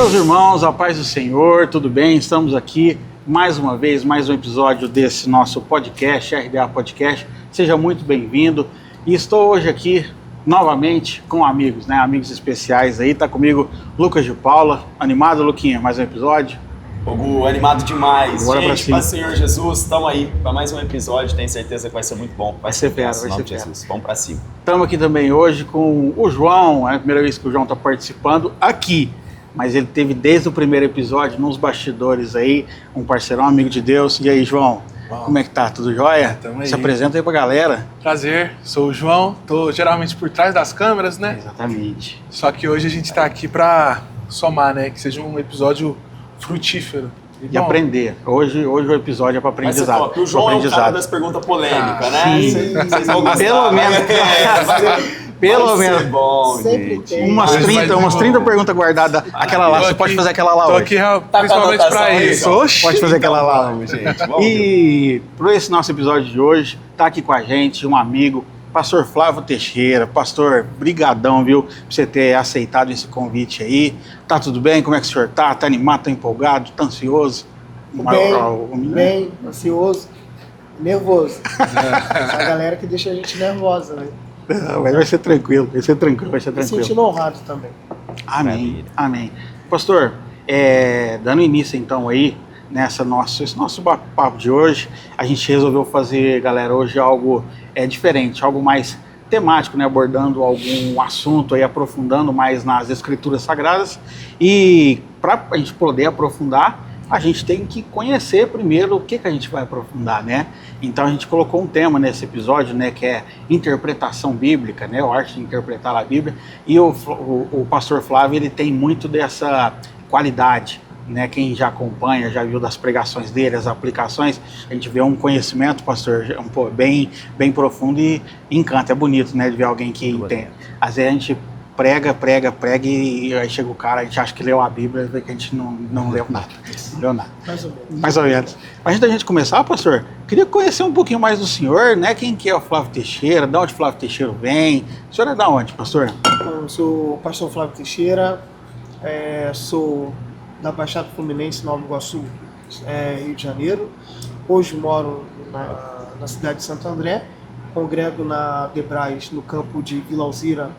Meus irmãos, a paz do Senhor, tudo bem? Estamos aqui mais uma vez, mais um episódio desse nosso podcast, RDA Podcast. Seja muito bem-vindo. E estou hoje aqui novamente com amigos, né? Amigos especiais aí. Tá comigo Lucas de Paula. Animado, Luquinha? Mais um episódio? Hugo, animado demais. Bora gente, paz Senhor Jesus, estamos aí para mais um episódio. Tenho certeza que vai ser muito bom. Vai ser fera, vai ser Jesus. Vamos para cima. Estamos aqui também hoje com o João. É a primeira vez que o João está participando aqui. Mas ele teve desde o primeiro episódio, nos bastidores aí, um parceirão, amigo de Deus. E aí, João, como é que tá? Tudo jóia? Tamo aí. Se apresenta aí pra galera. Prazer, sou o João, tô geralmente por trás das câmeras, né? Exatamente. Só que hoje a gente tá aqui pra somar, né? Que seja um episódio frutífero. E aprender. Hoje o episódio é para aprendizado. Mas o João é o cara das perguntas polêmicas, né? Sim. Vocês vão gostar. Pelo menos. Pelo menos. Bom, Sempre gente. tem. Umas Mas 30 perguntas guardadas. Aquela lá, você pode fazer aquela lá Tô hoje. aqui com a principalmente anotação pra aí, isso. ó. Oxi. Pode fazer aquela lá. Vamos, gente. Vamos. E para esse nosso episódio de hoje, tá aqui com a gente um amigo, pastor Flávio Teixeira. Pastor, brigadão, viu, por você ter aceitado esse convite aí. Tá tudo bem? Como é que o senhor tá? Tá animado, tá empolgado, tá ansioso? Bem, ansioso, nervoso. A galera que deixa a gente nervosa, né? Mas vai ser tranquilo, vai ser Me tranquilo. sentindo honrado também. Amém, amém. Pastor, dando início então aí, esse nosso papo de hoje, a gente resolveu fazer, galera, hoje algo diferente, algo mais temático, né, abordando algum assunto aí, aprofundando mais nas escrituras sagradas. E para a gente poder aprofundar, a gente tem que conhecer primeiro o que a gente vai aprofundar, né? Então a gente colocou um tema nesse episódio, né, que é interpretação bíblica, né, a arte de interpretar a Bíblia. E o pastor Flávio, ele tem muito dessa qualidade, né? Quem já acompanha, já viu das pregações dele, as aplicações, a gente vê um conhecimento, pastor, bem profundo e encanta. É bonito, né, de ver alguém que entende. Às vezes a gente prega e aí chega o cara, a gente acha que leu a Bíblia, vê que a gente não leu nada. Não leu nada. Mais ou menos. Mas antes da gente começar, pastor, queria conhecer um pouquinho mais do senhor, né? Quem que é o Flávio Teixeira, de onde o Flávio Teixeira vem? O senhor é da onde, pastor? Eu sou o pastor Flávio Teixeira, sou da Baixada Fluminense, Nova Iguaçu, Rio de Janeiro. Hoje moro na cidade de Santo André, congrego na Debrais, no campo de Vila Alzira,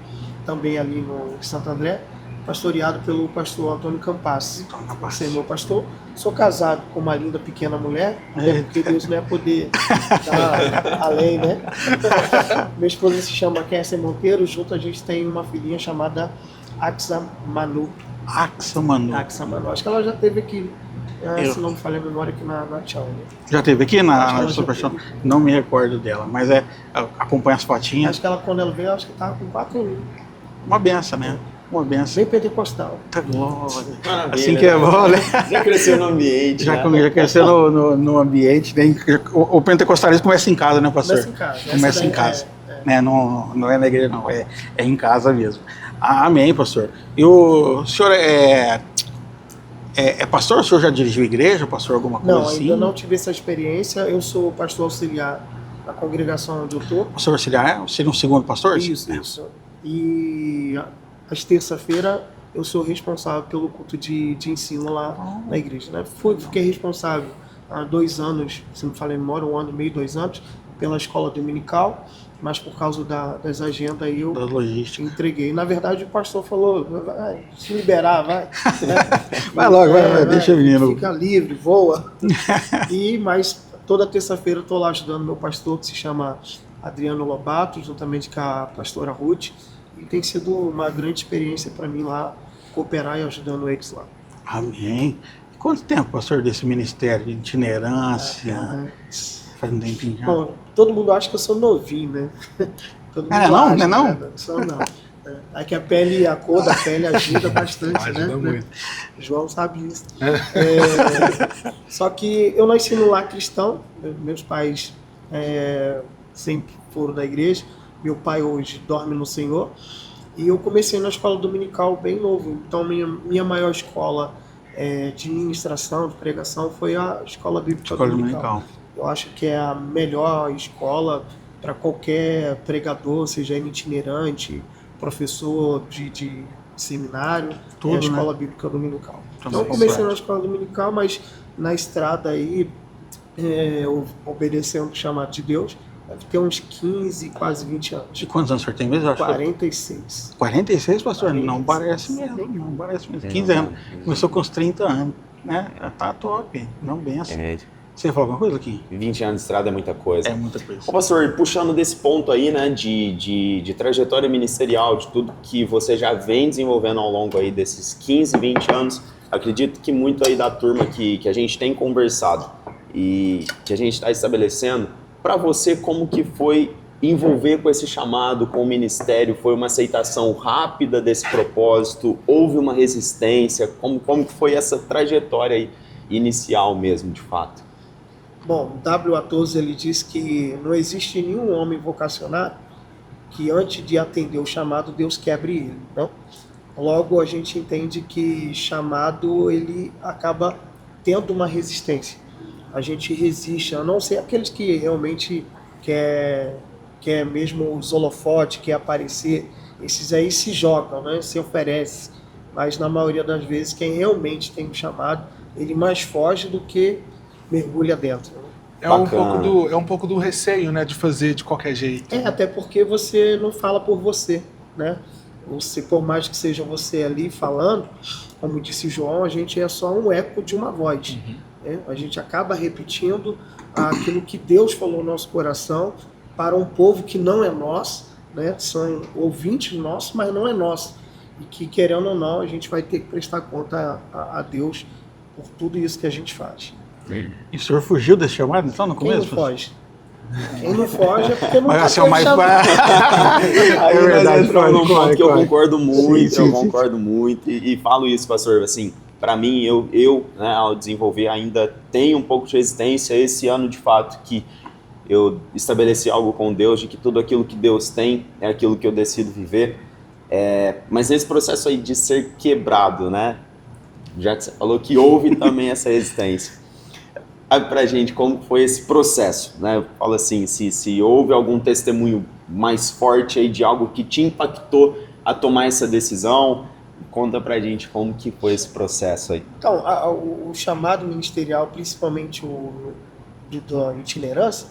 também ali no Santo André, pastoreado pelo pastor Antônio Campassi. Você é meu pastor. Sou casado com uma linda pequena mulher, porque Deus não ia poder dar além, né? Minha esposa se chama Kessia Monteiro, junto a gente tem uma filhinha chamada Axa Manu. Axa Manu. Acho que ela já esteve aqui, se não me falha a memória, aqui na Tchau. Né? Já esteve aqui na Super Show? Não me recordo dela, mas acompanha as fotinhas. Acho que ela, quando ela veio, acho que estava com 4 anos. Uma benção, né? Uma benção. Bem pentecostal. Tá glória. Maravilha, Assim que é bom, né? Já cresceu no ambiente. Já cresceu no ambiente, né? O pentecostalismo começa em casa, né, pastor? Começa em casa. Começa em casa. Né? Não é na igreja, não. É em casa mesmo. Amém, pastor. E o senhor é pastor? O senhor já dirigiu igreja? Pastor, alguma coisa assim? Não, ainda não tive essa experiência. Eu sou pastor auxiliar da congregação onde eu estou. Pastor auxiliar seria um segundo pastor? Isso. E às terça-feira eu sou responsável pelo culto de ensino lá na igreja. Né? Fiquei responsável há 2 anos, se não me falha a memória, 1 ano e meio, 2 anos, pela escola dominical, mas por causa das agendas aí eu entreguei. Na verdade o pastor falou, vai, se liberar, vai. Né? Vai logo, vai, deixa o menino. Fica livre, voa. Mas toda terça-feira eu estou lá ajudando meu pastor, que se chama Adriano Lobato, juntamente com a pastora Ruth. E tem sido uma grande experiência para mim lá, cooperar e ajudando eles lá. Amém. E quanto tempo, pastor, desse ministério de itinerância? Faz um tempinho já. Bom, todo mundo acha que eu sou novinho, né? Todo mundo não? acha, Não? Né? Não. É que a cor da pele ajuda bastante, Ajuda né? muito. João sabe isso. Só que eu nasci no lar cristão, meus pais sempre foram da igreja. Meu pai hoje dorme no Senhor. E eu comecei na escola dominical bem novo. Então, minha maior escola de ministração, de pregação, foi a Escola Bíblica Dominical. Eu acho que é a melhor escola para qualquer pregador, seja itinerante, professor de seminário, Tudo, e a escola bíblica dominical. Também, Então, comecei certo. na escola dominical, mas na estrada aí, obedecendo o chamado de Deus, deve ter uns 15, quase 20 anos. De quantos anos o senhor tem mesmo? Eu acho que 46. 46, pastor? 46. Não parece mesmo, não parece mesmo. 15 anos. Começou com uns 30 anos, né? Tá top, não bem assim. Você falou alguma coisa aqui? 20 anos de estrada é muita coisa. É muita coisa. Ô, pastor, puxando desse ponto aí, né, de trajetória ministerial, de tudo que você já vem desenvolvendo ao longo aí desses 15, 20 anos, acredito que muito aí da turma que a gente tem conversado e que a gente está estabelecendo, para você, como que foi envolver com esse chamado, com o ministério? Foi uma aceitação rápida desse propósito? Houve uma resistência? Como que foi essa trajetória aí inicial mesmo, de fato? Bom, W.A. Tozer, ele diz que não existe nenhum homem vocacionado que antes de atender o chamado, Deus quebre ele, não? Logo, a gente entende que chamado, ele acaba tendo uma resistência. A gente resiste, a não ser aqueles que realmente quer mesmo os holofotes, quer aparecer, esses aí se jogam, né? Se oferecem. Mas na maioria das vezes, quem realmente tem um chamado, ele mais foge do que mergulha dentro. É um pouco do receio, né, de fazer de qualquer jeito. Até porque você não fala por você, né? Você, por mais que seja você ali falando, como disse João, a gente é só um eco de uma voz. Né? A gente acaba repetindo aquilo que Deus falou no nosso coração para um povo que não é nosso, né? São ouvintes nossos, mas não é nosso. E que, querendo ou não, a gente vai ter que prestar conta a Deus por tudo isso que a gente faz. E o senhor fugiu desse chamado, então, no Quem começo? não foge? Quem não foge é porque não Mas tá esse é o mais... Aí É verdade, nós entramos num ponto que eu corre. concordo muito, Sim, eu sim, concordo muito e falo isso, pastor, assim, para mim, eu né, ao desenvolver ainda tenho um pouco de resistência esse ano, de fato, que eu estabeleci algo com Deus, de que tudo aquilo que Deus tem é aquilo que eu decido viver, mas nesse processo aí de ser quebrado, né, já que você falou que houve também essa resistência, sabe pra gente como foi esse processo, né? Eu falo assim, se houve algum testemunho mais forte aí de algo que te impactou a tomar essa decisão, conta pra gente como que foi esse processo aí. Então, o chamado ministerial, principalmente da itinerância,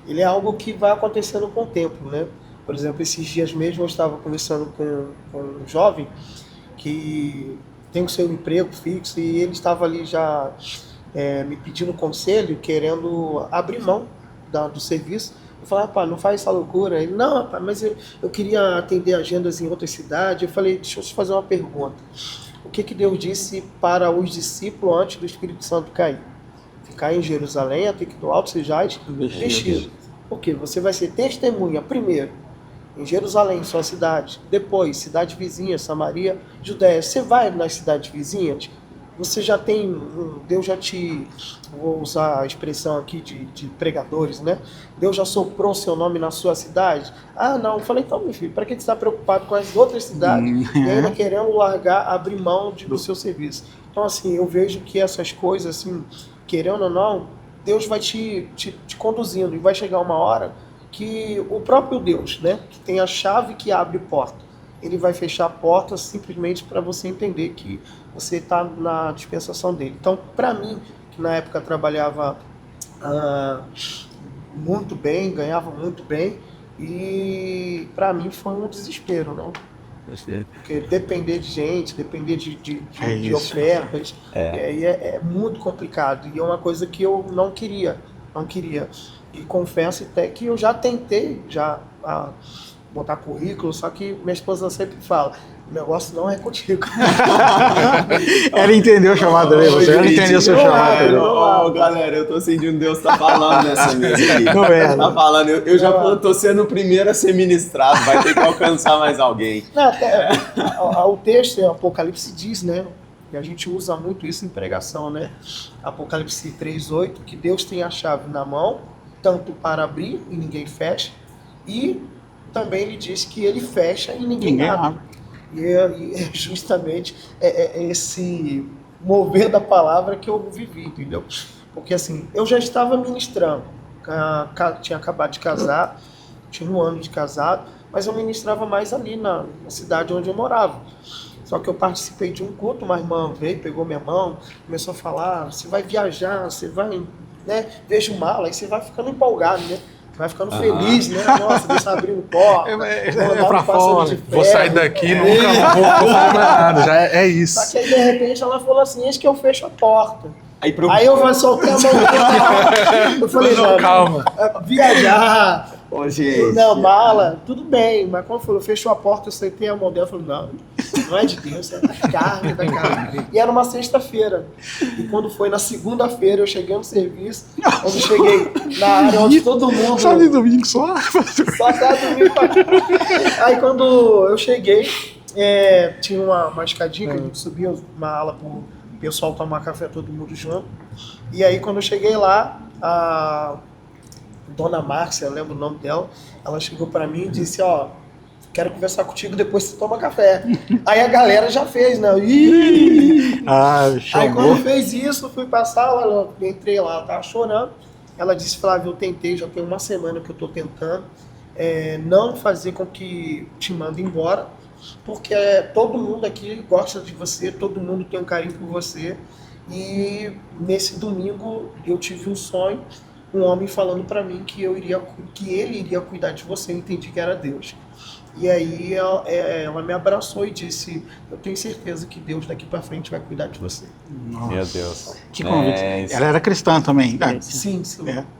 ele é algo que vai acontecendo com o tempo, né? Por exemplo, esses dias mesmo eu estava conversando com um jovem que tem o seu emprego fixo e ele estava ali já me pedindo conselho, querendo abrir mão do serviço. Eu falei, rapaz, não faz essa loucura. Ele, não, rapaz, mas eu queria atender agendas em outras cidades. Eu falei, deixa eu te fazer uma pergunta. O que Deus disse para os discípulos antes do Espírito Santo cair? Ficar em Jerusalém, até que do alto sejais vestido. Porque você vai ser testemunha, primeiro, em Jerusalém, sua cidade. Depois, cidade vizinha, Samaria, Judéia. Você vai nas cidades vizinhas, você já tem, Deus já vou usar a expressão aqui de pregadores, né? Deus já soprou seu nome na sua cidade? Ah, não. Eu falei, então, meu filho, para que você está preocupado com as outras cidades e ainda querendo abrir mão do seu serviço? Então, assim, eu vejo que essas coisas, assim, querendo ou não, Deus vai te conduzindo e vai chegar uma hora que o próprio Deus, né, que tem a chave que abre porta, ele vai fechar a porta simplesmente para você entender que você está na dispensação dele. Então, para mim, que na época trabalhava muito bem, ganhava muito bem, e para mim foi um desespero, não? Porque depender de gente, depender de ofertas, é muito complicado. E é uma coisa que eu não queria. E confesso até que eu já tentei botar currículo, só que minha esposa sempre fala, o negócio não é contigo. Ela entendeu o chamado, né? Ela entendeu o seu chamado. Galera, eu tô sentindo Deus tá falando nessa mesa aqui. Não é, tá falando, eu já tô sendo o primeiro a ser ministrado, vai ter que alcançar mais alguém. O texto em Apocalipse diz, né? E a gente usa muito isso em pregação, né? Apocalipse 3:8, que Deus tem a chave na mão, tanto para abrir e ninguém fecha, e também ele diz que ele fecha e ninguém abre. E é justamente esse mover da palavra que eu vivi, entendeu? Porque assim, eu já estava ministrando, tinha acabado de casar, tinha 1 ano de casado, mas eu ministrava mais ali na cidade onde eu morava. Só que eu participei de um culto, uma irmã veio, pegou minha mão, começou a falar, você vai viajar, você vai, né, veja o mala, aí você vai ficando empolgado, né? Vai ficando feliz, né? Nossa, Deus abrindo porta. Pra fora. Vou sair daqui, nunca vou falar nada. Já é isso. Só que aí, de repente, ela falou assim, eis que eu fecho a porta. Aí Eu soltei a mão dela. Eu falei, não, calma. Viajar, Ô, gente. não, mala, tudo bem. Mas quando falou, fechou a porta, eu soltei a mão dela. Eu falei, não é de Deus, é da carne, da carne. E era uma sexta-feira. E quando foi na segunda-feira, eu cheguei no serviço. Quando eu cheguei na área onde todo mundo... Só de domingo só? Só tá domingo. Aí quando eu cheguei, tinha uma escadinha que a gente subia, uma ala pro pessoal tomar café todo mundo junto. E aí quando eu cheguei lá, a Dona Márcia, eu lembro o nome dela, ela chegou pra mim e disse, ó, quero conversar contigo depois que você toma café. Aí a galera já fez, né? Aí quando fez isso, eu fui pra sala, eu entrei lá, ela tava chorando. Ela disse, Flávio, eu tentei, já tem uma semana que eu tô tentando não fazer com que te mande embora, porque todo mundo aqui gosta de você, todo mundo tem um carinho por você. E nesse domingo eu tive um sonho, um homem falando para mim que ele iria cuidar de você. Eu entendi que era Deus. E aí ela me abraçou e disse, eu tenho certeza que Deus daqui para frente vai cuidar de você. Nossa. Meu Deus. Que convite. Ela era cristã também. Sim,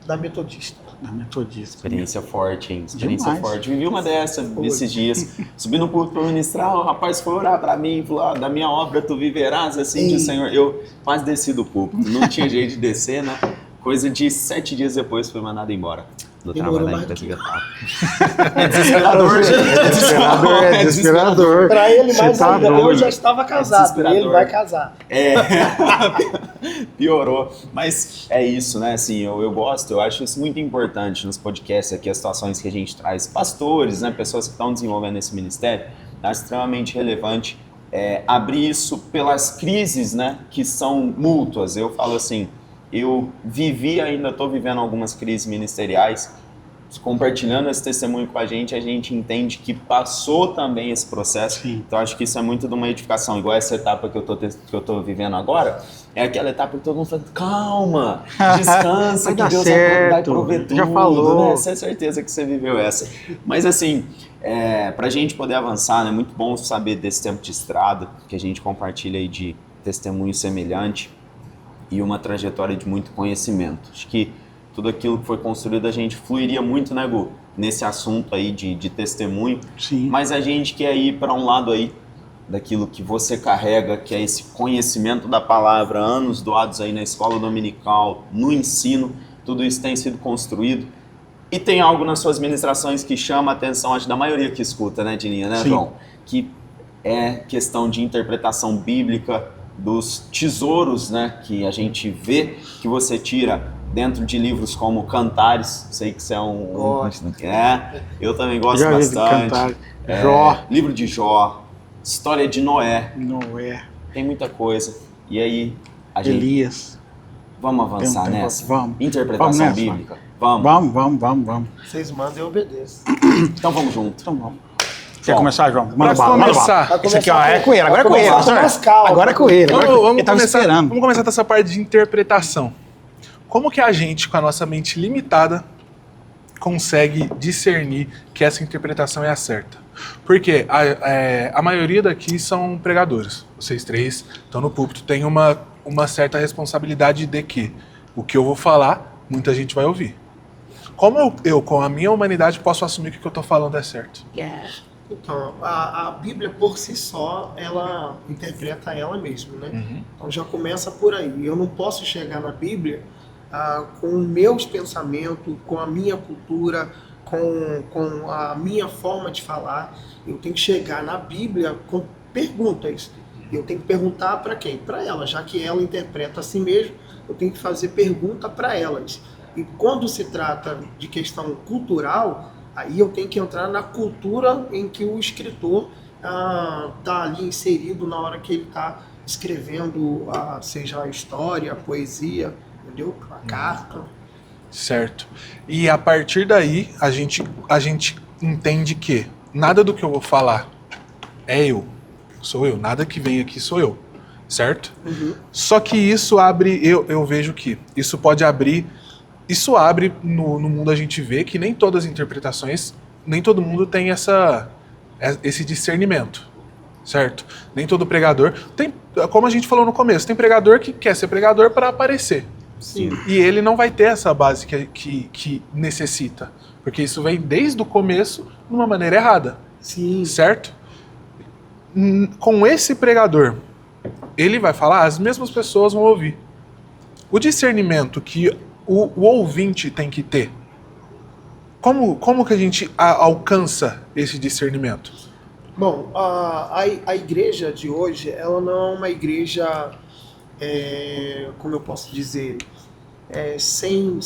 da Metodista. Da Metodista. Experiência forte, hein? Experiência Demais. forte. Vivi uma esses dias. Subi no púlpito para ministrar, o rapaz foi orar para mim, falou, da minha obra tu viverás, assim diz o Senhor. Eu quase desci do púlpito, não tinha jeito de descer, né? Coisa de 7 dias depois fui mandado embora. Do trabalho da empresa. É desesperador, gente. É desesperador. Para ele, mais tá ainda, doido. eu já estava casado, ele vai casar. Piorou. Mas é isso, né? Assim, eu gosto, eu acho isso muito importante nos podcasts aqui, as situações que a gente traz. Pastores, né? Pessoas que estão desenvolvendo esse ministério, é extremamente relevante abrir isso pelas crises, né? Que são mútuas. Eu falo assim, eu vivi, ainda estou vivendo algumas crises ministeriais, compartilhando esse testemunho com a gente entende que passou também esse processo. Sim. Então acho que isso é muito de uma edificação, igual essa etapa que eu tô vivendo agora, é aquela etapa que todo mundo fala, calma, descansa, Vai que dar Deus certo, vai prover tudo, já falou. né? Você é certeza que você viveu essa. Mas assim, pra gente poder avançar, né, é muito bom saber desse tempo de estrada, que a gente compartilha aí de testemunho semelhante, e uma trajetória de muito conhecimento. Acho que tudo aquilo que foi construído a gente fluiria muito, né, Gu? Nesse assunto aí de testemunho. Sim. Mas a gente quer ir para um lado aí daquilo que você carrega, que é esse conhecimento da palavra, anos doados aí na escola dominical, no ensino, tudo isso tem sido construído. E tem algo nas suas ministrações que chama a atenção, acho, da maioria que escuta, né, Dininha, né, Sim. João? Que é questão de interpretação bíblica, dos tesouros, né, que a gente vê que você tira dentro de livros como Cantares. Sei que você é um... Gosto. Eu também gosto Já vi bastante. Cantar. Jó. Livro de Jó, história de Noé, Noé. tem muita coisa. E aí, a gente... Elias. Vamos avançar Tem um nessa? vamos. Interpretação Vamos nessa. bíblica? Vamos. Vamos. Vocês mandam, eu obedeço. Então vamos junto. Então vamos. Quer começar, João? Pra começar. Isso aqui, ó, é com ele. Agora é com ele. Começar com mais calma. Agora é com ele. Ele tava esperando. Vamos começar dessa parte de interpretação. Como que a gente, com a nossa mente limitada, consegue discernir que essa interpretação é a certa? Porque a maioria daqui são pregadores. Vocês três estão no púlpito, tem uma certa responsabilidade de que o que eu vou falar, muita gente vai ouvir. Como eu com a minha humanidade, posso assumir que o que eu estou falando é certo? Então, a Bíblia por si só, ela interpreta ela mesma, né? Uhum. Então já começa por aí. Eu não posso chegar na Bíblia com meus pensamentos, com a minha cultura, com a minha forma de falar. Eu tenho que chegar na Bíblia com perguntas. Eu tenho que perguntar para quem? Para ela, já que ela interpreta a si mesma, eu tenho que fazer pergunta para elas. E quando se trata de questão cultural, aí eu tenho que entrar na cultura em que o escritor está ali inserido na hora que ele está escrevendo, seja a história, a poesia, entendeu? A carta. Certo. E a partir daí, a gente entende que nada do que eu vou falar é eu, sou eu, nada que vem aqui sou eu, certo? Só que isso abre, eu vejo que isso pode abrir, isso abre no mundo a gente vê que nem todas as interpretações, nem todo mundo tem esse discernimento, certo? Nem todo pregador, tem, como a gente falou no começo, tem pregador que quer ser pregador para aparecer. Sim. E ele não vai ter essa base que necessita, porque isso vem desde o começo de uma maneira errada, Sim. certo? Com esse pregador, ele vai falar, as mesmas pessoas vão ouvir. O discernimento que o ouvinte tem que ter, como que a gente alcança esse discernimento? Bom, a igreja de hoje, ela não é uma igreja, como eu posso dizer, sem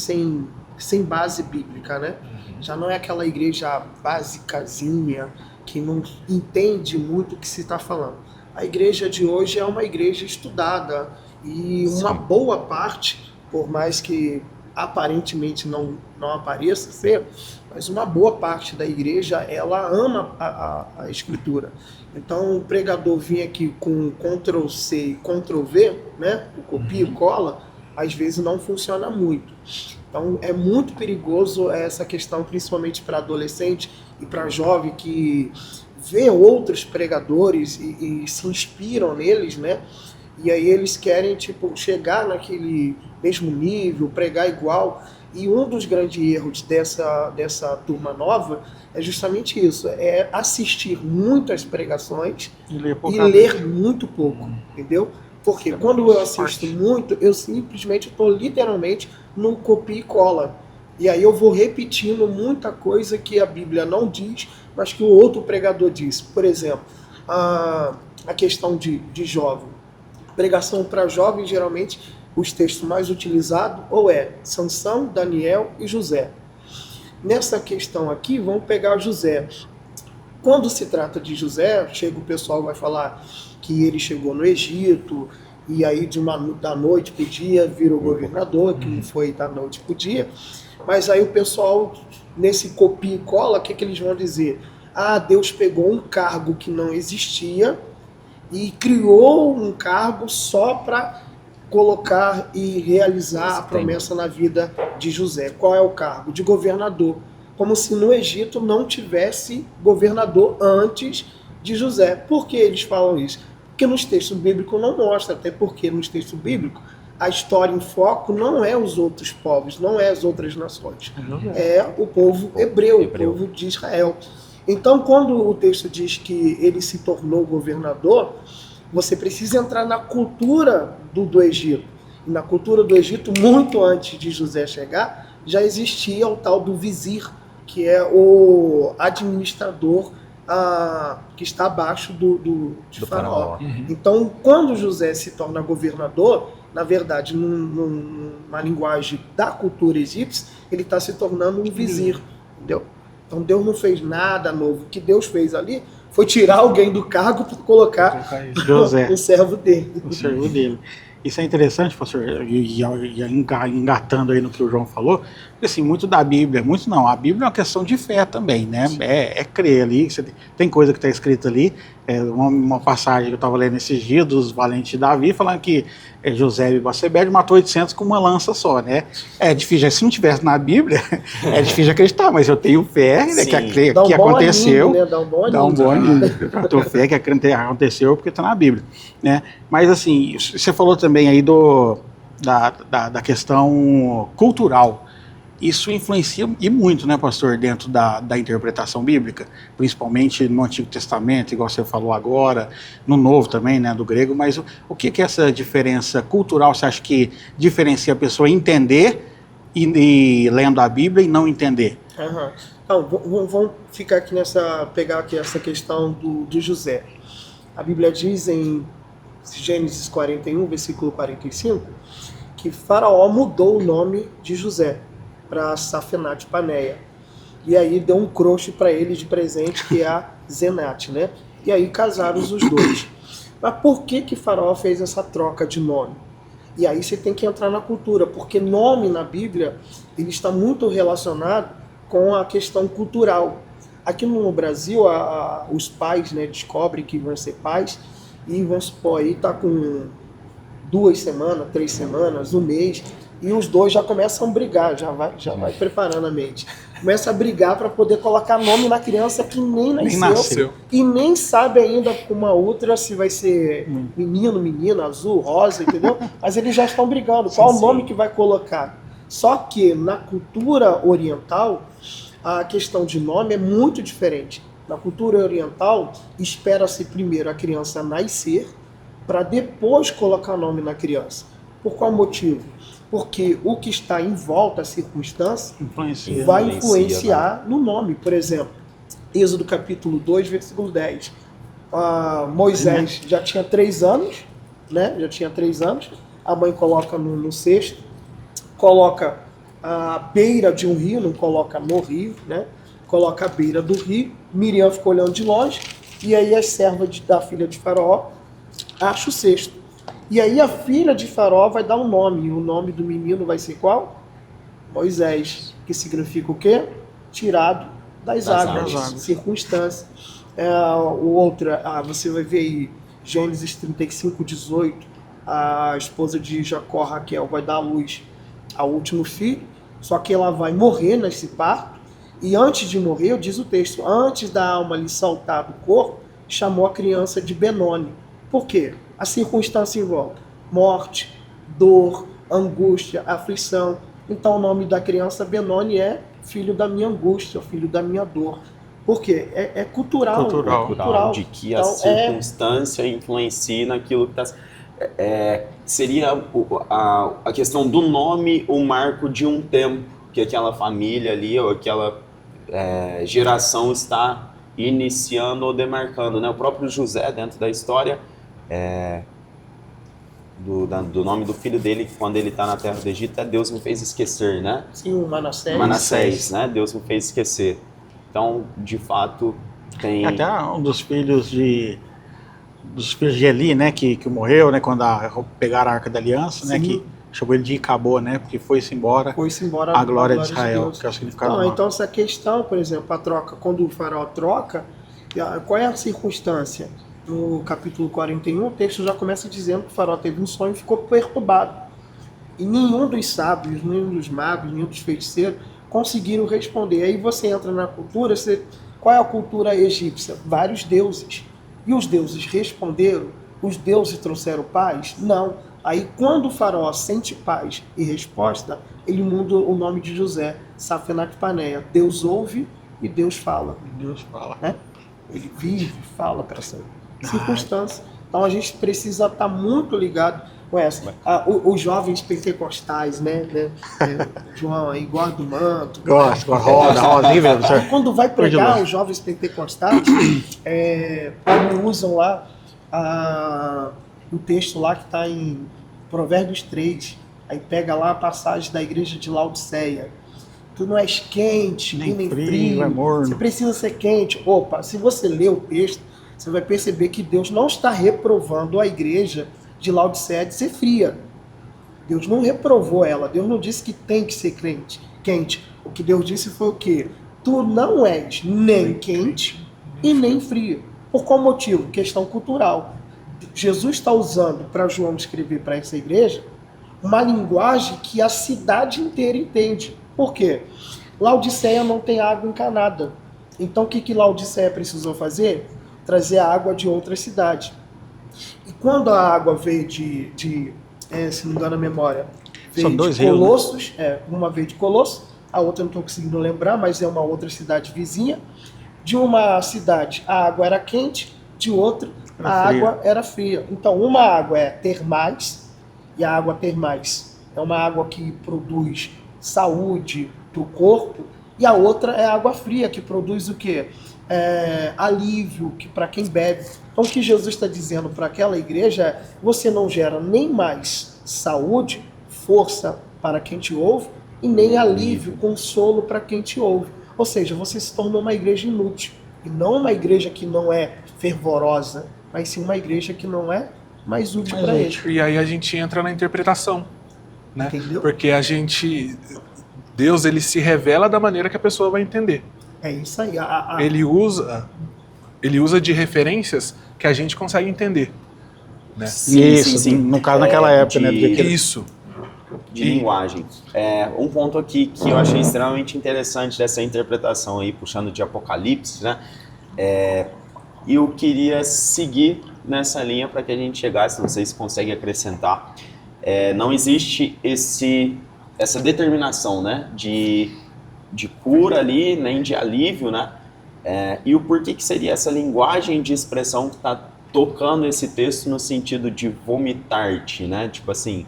base bíblica, né? Já não é aquela igreja basicazinha que não entende muito o que se está falando. A igreja de hoje é uma igreja estudada e uma boa parte, por mais que aparentemente não apareça ser, mas uma boa parte da igreja, ela ama a escritura. Então o pregador vir aqui com Ctrl+C e Ctrl+V, né, o copia e cola, às vezes não funciona muito. Então é muito perigoso essa questão, principalmente para adolescente e para jovem que vê outros pregadores e se inspiram neles, né? E aí eles querem tipo chegar naquele mesmo nível, pregar igual. E um dos grandes erros dessa turma nova é justamente isso, é assistir muitas pregações E ler ler muito pouco, entendeu? Porque quando eu assisto muito, eu simplesmente estou literalmente no copia e cola. E aí eu vou repetindo muita coisa que a Bíblia não diz, mas que o outro pregador diz. Por exemplo, a questão de jovem. Pregação para jovens, geralmente, os textos mais utilizados ou Sansão, Daniel e José. Nessa questão aqui, vamos pegar José. Quando se trata de José, chega o pessoal vai falar que ele chegou no Egito, e aí da noite pro dia virou governador, que não foi da noite pro dia. Mas aí o pessoal, nesse copia e cola, o que eles vão dizer? Deus pegou um cargo que não existia e criou um cargo só para colocar e realizar a promessa na vida de José. Qual é o cargo? De governador. Como se no Egito não tivesse governador antes de José. Por que eles falam isso? Porque nos textos bíblicos não mostra, até porque nos textos bíblicos a história em foco não é os outros povos, não é as outras nações. É o povo hebreu, o povo de Israel. Então, quando o texto diz que ele se tornou governador, você precisa entrar na cultura do Egito. E na cultura do Egito, muito antes de José chegar, já existia o tal do vizir, que é o administrador que está abaixo do faraó. Então, quando José se torna governador, na verdade, numa linguagem da cultura egípcia, ele está se tornando um vizir, entendeu? Então Deus não fez nada novo. O que Deus fez ali foi tirar alguém do cargo para colocar José, o servo dele. o servo dele. Isso é interessante, pastor, e engatando aí no que o João falou, porque assim, muito da Bíblia, muito não, a Bíblia é uma questão de fé também, né? É crer ali, tem coisa que está escrita ali, uma passagem que eu estava lendo esses dias dos valentes de Davi, falando que José e Bacebede matou 800 com uma lança só, né? É difícil, se não tivesse na Bíblia, é difícil de acreditar, mas eu tenho fé, né, que aconteceu. Anime, né? Dá um bom anime. Eu tenho fé que aconteceu porque está na Bíblia, né? Mas assim, você falou também aí da questão cultural. Isso influencia e muito, né, pastor, dentro da interpretação bíblica, principalmente no Antigo Testamento, igual você falou agora, no Novo também, né, do grego, mas o que é essa diferença cultural, você acha que diferencia a pessoa entender e lendo a Bíblia e não entender? Então, vamos ficar aqui pegar aqui essa questão de José. A Bíblia diz em Gênesis 41, versículo 45, que Faraó mudou o nome de José para Safenat Paneia. E aí deu um crush para ele de presente, que é a Zenate, né? E aí casaram os dois. Mas por que Faraó fez essa troca de nome? E aí você tem que entrar na cultura, porque nome na Bíblia ele está muito relacionado com a questão cultural. Aqui no Brasil, os pais, né, descobrem que vão ser pais e vamos supor, aí tá com 2 semanas, 3 semanas, 1 mês, e os dois já começam a brigar, já vai preparando a mente. Começa a brigar para poder colocar nome na criança que nem nasceu. E nem sabe ainda com uma outra se vai ser menino, menina, azul, rosa, entendeu? Mas eles já estão brigando, qual o nome que vai colocar. Só que na cultura oriental, a questão de nome é muito diferente. Na cultura oriental, espera-se primeiro a criança nascer para depois colocar nome na criança. Por qual motivo? Porque o que está em volta, a circunstância, vai influenciar no nome. Por exemplo, Êxodo capítulo 2, versículo 10. Moisés já tinha 3 anos, né? Já tinha 3 anos. A mãe coloca no cesto, coloca a beira de um rio, não coloca no rio, né? Coloca a beira do rio. Miriam ficou olhando de longe, e aí as servas da filha de Faraó acham o cesto. E aí a filha de Faraó vai dar um nome, e o nome do menino vai ser qual? Moisés, que significa o quê? Tirado das águas. Circunstância. Você vai ver aí, Gênesis 35, 18, a esposa de Jacó, Raquel, vai dar à luz ao último filho, só que ela vai morrer nesse parto, e antes de morrer, diz o texto, antes da alma lhe saltar do corpo, chamou a criança de Benoni. Por quê? A circunstância em volta. Morte, dor, angústia, aflição. Então o nome da criança Benoni é filho da minha angústia, filho da minha dor. Por quê? É cultural. Cultural. De que a circunstância influencia naquilo que está... seria a questão do nome o marco de um tempo que aquela família ali, ou aquela geração está iniciando ou demarcando, né? O próprio José, dentro da história, do nome do filho dele, quando ele está na terra do Egito, Deus me fez esquecer, né? Sim, o Manassés. Manassés, né? Deus me fez esquecer. Então, de fato, tem... Até um dos filhos de Eli, né, que morreu, né, quando pegaram a Arca da Aliança, né, que chamou ele de Icabô, né, porque foi-se embora a glória de Israel, que é o significado do nome. Então, essa questão, por exemplo, a troca, quando o faraó troca, qual é a circunstância? No capítulo 41, o texto já começa dizendo que o faraó teve um sonho e ficou perturbado. E nenhum dos sábios, nenhum dos magos, nenhum dos feiticeiros conseguiram responder. Aí você entra na cultura, qual é a cultura egípcia? Vários deuses. E os deuses responderam? Os deuses trouxeram paz? Não. Aí quando o faraó sente paz e resposta, ele muda o nome de José, Safenat Paneia. Deus ouve e Deus fala. Deus fala. Né? Ele vive, fala para essa circunstância. Então a gente precisa estar muito ligado com essa. Os jovens pentecostais, né? João aí guarda o manto. Gosto, roda, mesmo, certo? Quando vai pregar os jovens pentecostais, usam lá o texto lá que está em Provérbios 3. Aí pega lá a passagem da igreja de Laodiceia. Tu não és quente, nem frio. É morno. Você precisa ser quente. Opa, se você ler o texto, você vai perceber que Deus não está reprovando a igreja de Laodiceia de ser fria. Deus não reprovou ela. Deus não disse que tem que ser quente. O que Deus disse foi o quê? Tu não és nem quente e nem frio. Por qual motivo? Questão cultural. Jesus está usando para João escrever para essa igreja uma linguagem que a cidade inteira entende. Por quê? Laodiceia não tem água encanada. Então o que Laodiceia precisou fazer? Trazer a água de outra cidade. E quando a água veio se não me engano a memória, veio São dois de rios, Colossos, uma veio de Colossos, a outra não estou conseguindo lembrar, mas é uma outra cidade vizinha. De uma cidade a água era quente, de outra a água era fria. Então uma água é termais, e a água termais é uma água que produz saúde para o corpo, e a outra é a água fria, que produz o quê? Alívio para quem bebe. Então o que Jesus está dizendo para aquela igreja é: você não gera nem mais saúde, força para quem te ouve, e nem alívio, consolo para quem te ouve. Ou seja, você se tornou uma igreja inútil. E não uma igreja que não é fervorosa, mas sim uma igreja que não é mais útil para ele. E aí a gente entra na interpretação, né? Entendeu? Porque Deus ele se revela da maneira que a pessoa vai entender. É isso aí. Ele usa de referências que a gente consegue entender. Né? Isso, no caso naquela época, né? Isso. De linguagem. Um ponto aqui que eu achei extremamente interessante dessa interpretação aí, puxando de Apocalipse, né? E eu queria seguir nessa linha para que a gente chegasse, não sei se consegue acrescentar. Não existe essa determinação, né? De cura ali, nem de alívio, né? E o porquê que seria essa linguagem de expressão que está tocando esse texto no sentido de vomitar-te, né? Tipo assim,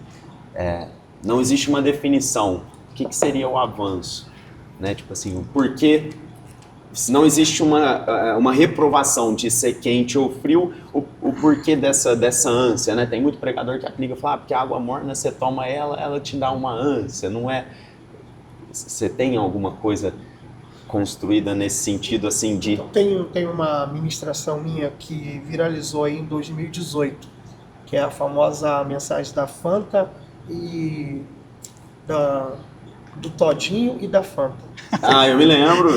não existe uma definição. O que seria o avanço? Né? Tipo assim, o porquê. Se não existe uma reprovação de ser quente ou frio, o porquê dessa ânsia, né? Tem muito pregador que aplica e fala, porque a água morna, você toma ela te dá uma ânsia, não é? Você tem alguma coisa construída nesse sentido, assim, de... Tem uma ministração minha que viralizou aí em 2018, que é a famosa mensagem da Fanta e do Todinho e da Fanta. Eu me lembro.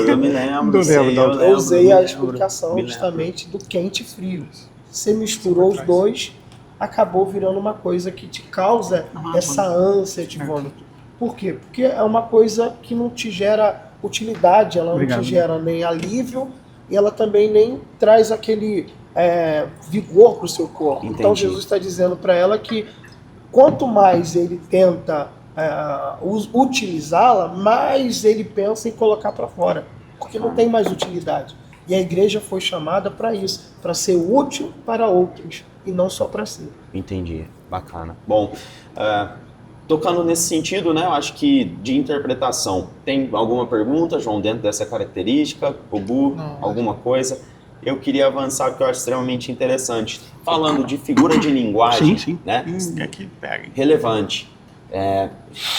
Eu usei a explicação justamente do quente e frio. Você misturou os dois, acabou virando uma coisa que te causa essa ânsia de vômito. Por quê? Porque é uma coisa que não te gera utilidade, ela não te gera nem alívio e ela também nem traz aquele vigor para o seu corpo. Entendi. Então Jesus está dizendo para ela que quanto mais ele tenta utilizá-la, mais ele pensa em colocar para fora, porque não tem mais utilidade. E a igreja foi chamada para isso, para ser útil para outros e não só para si. Entendi, bacana. Bom, tocando nesse sentido, né, eu acho que de interpretação, tem alguma pergunta, João, dentro dessa característica? Bubu, alguma coisa? Eu queria avançar, porque eu acho extremamente interessante. Falando de figura de linguagem, sim. né, Aqui, pega. relevante.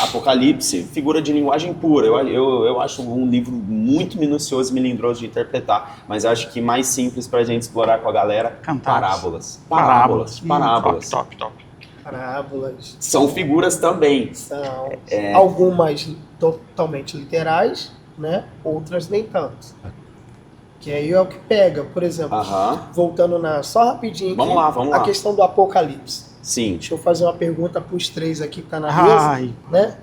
Apocalipse, figura de linguagem pura. Eu acho um livro muito minucioso e melindroso de interpretar, mas acho que mais simples para a gente explorar com a galera. Cantares. Parábolas. Top. Parábolas. São figuras também. São algumas totalmente literais, né? Outras nem tanto. Que aí é o que pega, por exemplo, voltando só rapidinho Vamos lá. a questão do Apocalipse. Sim. Deixa eu fazer uma pergunta para os três aqui que tá na mesa, né?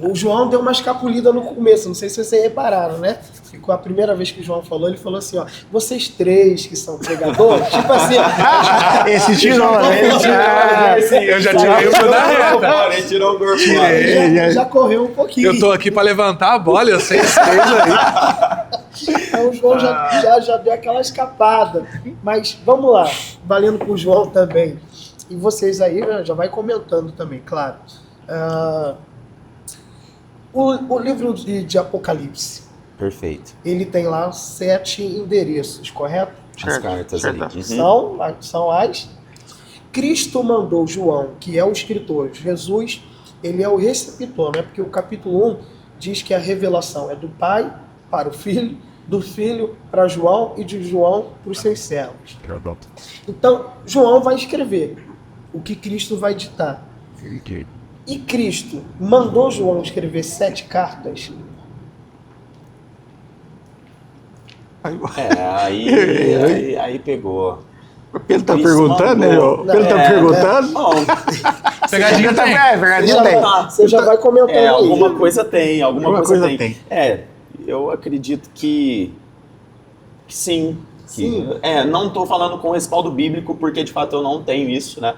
O João deu uma escapulida no começo, não sei se vocês repararam, né? Ficou a primeira vez que o João falou, ele falou assim, ó, vocês três que são pregadores, tipo assim, esse tirou, né? Eu já tirei o da reta. Ele tirou o corpo. Já correu um pouquinho. Eu tô aqui para levantar a bola, eu sei três aí. Então o João já deu aquela escapada. Mas vamos lá, valendo pro João também. E vocês aí já vai comentando também, claro. O livro de Apocalipse. Perfeito. Ele tem lá 7 endereços, correto? As cartas ali. São as... Cristo mandou João, que é o escritor. Jesus, ele é o receptor, né? Porque o capítulo 1 diz que a revelação é do Pai para o Filho, do Filho para João e de João para os seus servos. Então, João vai escrever o que Cristo vai ditar. E Cristo mandou João escrever 7 cartas. Aí pegou. O Pedro tá perguntando, né, João? O Pedro tá perguntando. Pegadinha tem. Pegadinha tem. Você já vai comentando aí. Alguma coisa tem. Alguma coisa tem. Eu acredito que sim. Sim. Não estou falando com respaldo bíblico, porque de fato eu não tenho isso, né?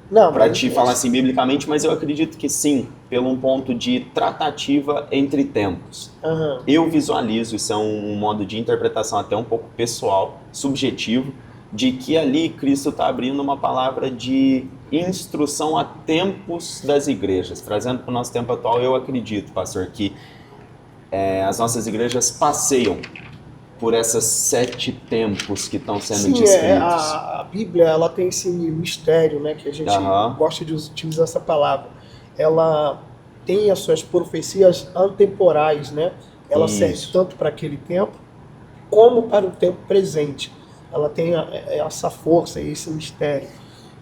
Para te falar assim biblicamente, mas eu acredito que sim, pelo um ponto de tratativa entre tempos. Eu visualizo, isso é um modo de interpretação até um pouco pessoal, subjetivo, de que ali Cristo está abrindo uma palavra de instrução a tempos das igrejas. Trazendo para o nosso tempo atual, eu acredito, pastor, que as nossas igrejas passeiam por esses 7 tempos que estão sendo descritos. A Bíblia, ela tem esse mistério, né, que a gente gosta de utilizar essa palavra. Ela tem as suas profecias antemporais, né? Ela serve tanto para aquele tempo como para o tempo presente. Ela tem essa força e esse mistério.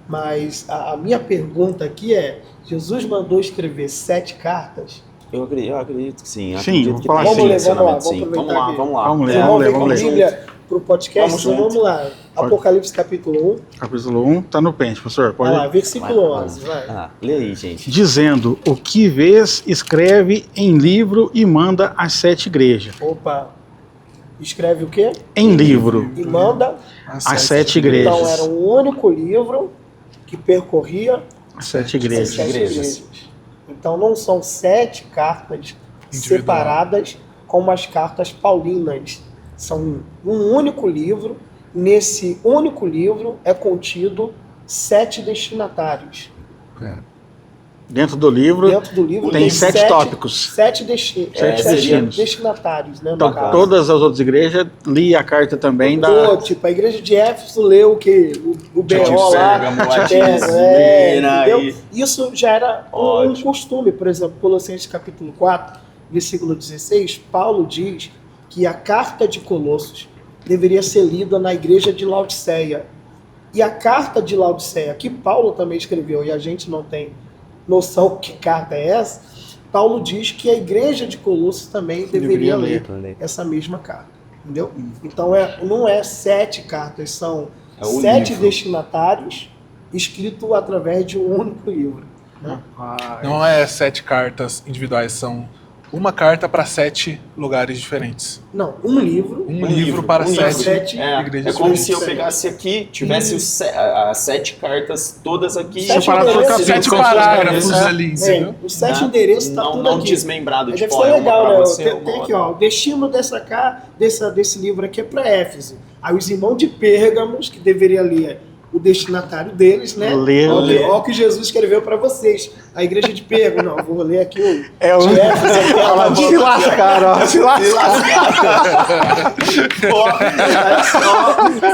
Mas a minha pergunta aqui é, Jesus mandou escrever 7 cartas? Eu acredito que sim. Sim, Acredito vamos que falar tem assim. esse direcionamento, Vamos sim. aproveitar Vamos lá, aqui. vamos lá. Vamos ler, Vocês É, vão ver com a vamos ler. Bíblia pro podcast, Vamos então junto. vamos lá. Apocalipse capítulo 1, Capítulo 1 tá no pente, pastor. vai Pode lá, versículo 11, vai. lê aí, gente. dizendo: o que vês, escreve em livro e manda às 7 igrejas. Opa, escreve o quê? Em livro, E manda. às 7 igrejas. Então era um único livro que percorria Às 7 as igrejas. 7 igrejas. igrejas. Então não são 7 cartas Individual. separadas como as cartas paulinas. São um único livro. Nesse único livro é contido 7 destinatários. Dentro do livro Dentro do livro tem 7 tópicos. 7 destinos. destinatários, né? no Então, caso. todas as outras igrejas li a carta também da. Tipo, a igreja de Éfeso leu o quê? O De B.O. lá. Pérgamo, de a Pérgamo, Esmirna, entendeu? e- Isso já era um Ótimo. costume. Por exemplo, Colossenses capítulo 4, versículo 16, Paulo diz que a carta de Colossos deveria ser lida na igreja de Laodiceia. E a carta de Laodiceia, que Paulo também escreveu, e a gente não tem noção que carta é essa, Paulo diz que a igreja de Colossos também deveria ler essa mesma carta. Entendeu? Então não é 7 cartas, são É o 7 livro. destinatários escrito através de um único livro. Né? Não é 7 cartas individuais, são uma carta para 7 lugares diferentes. Não, um livro. Um livro para um livro. 7 É igrejas como diferentes. se eu pegasse aqui, tivesse as 7 cartas todas aqui. Separado por endereços, capítulo, 7 como se fosse parágrafos endereço, ali, É, entendeu? os 7 né? endereços tá não, tudo não aqui. desmembrado, Aí tipo, deve ser ó, legal, uma né? pra você, Tem uma aqui, outra. ó, o destino desse livro aqui é para Éfeso. Aí os irmãos de Pérgamos, que deveria ler o destinatário deles, né? Ler. Olha o que Jesus escreveu para vocês. A igreja de Pérgamo, não, eu vou ler aqui o É o. de Éfeso. aqui, ó, Fala, se lascaram, ó, se lascaram.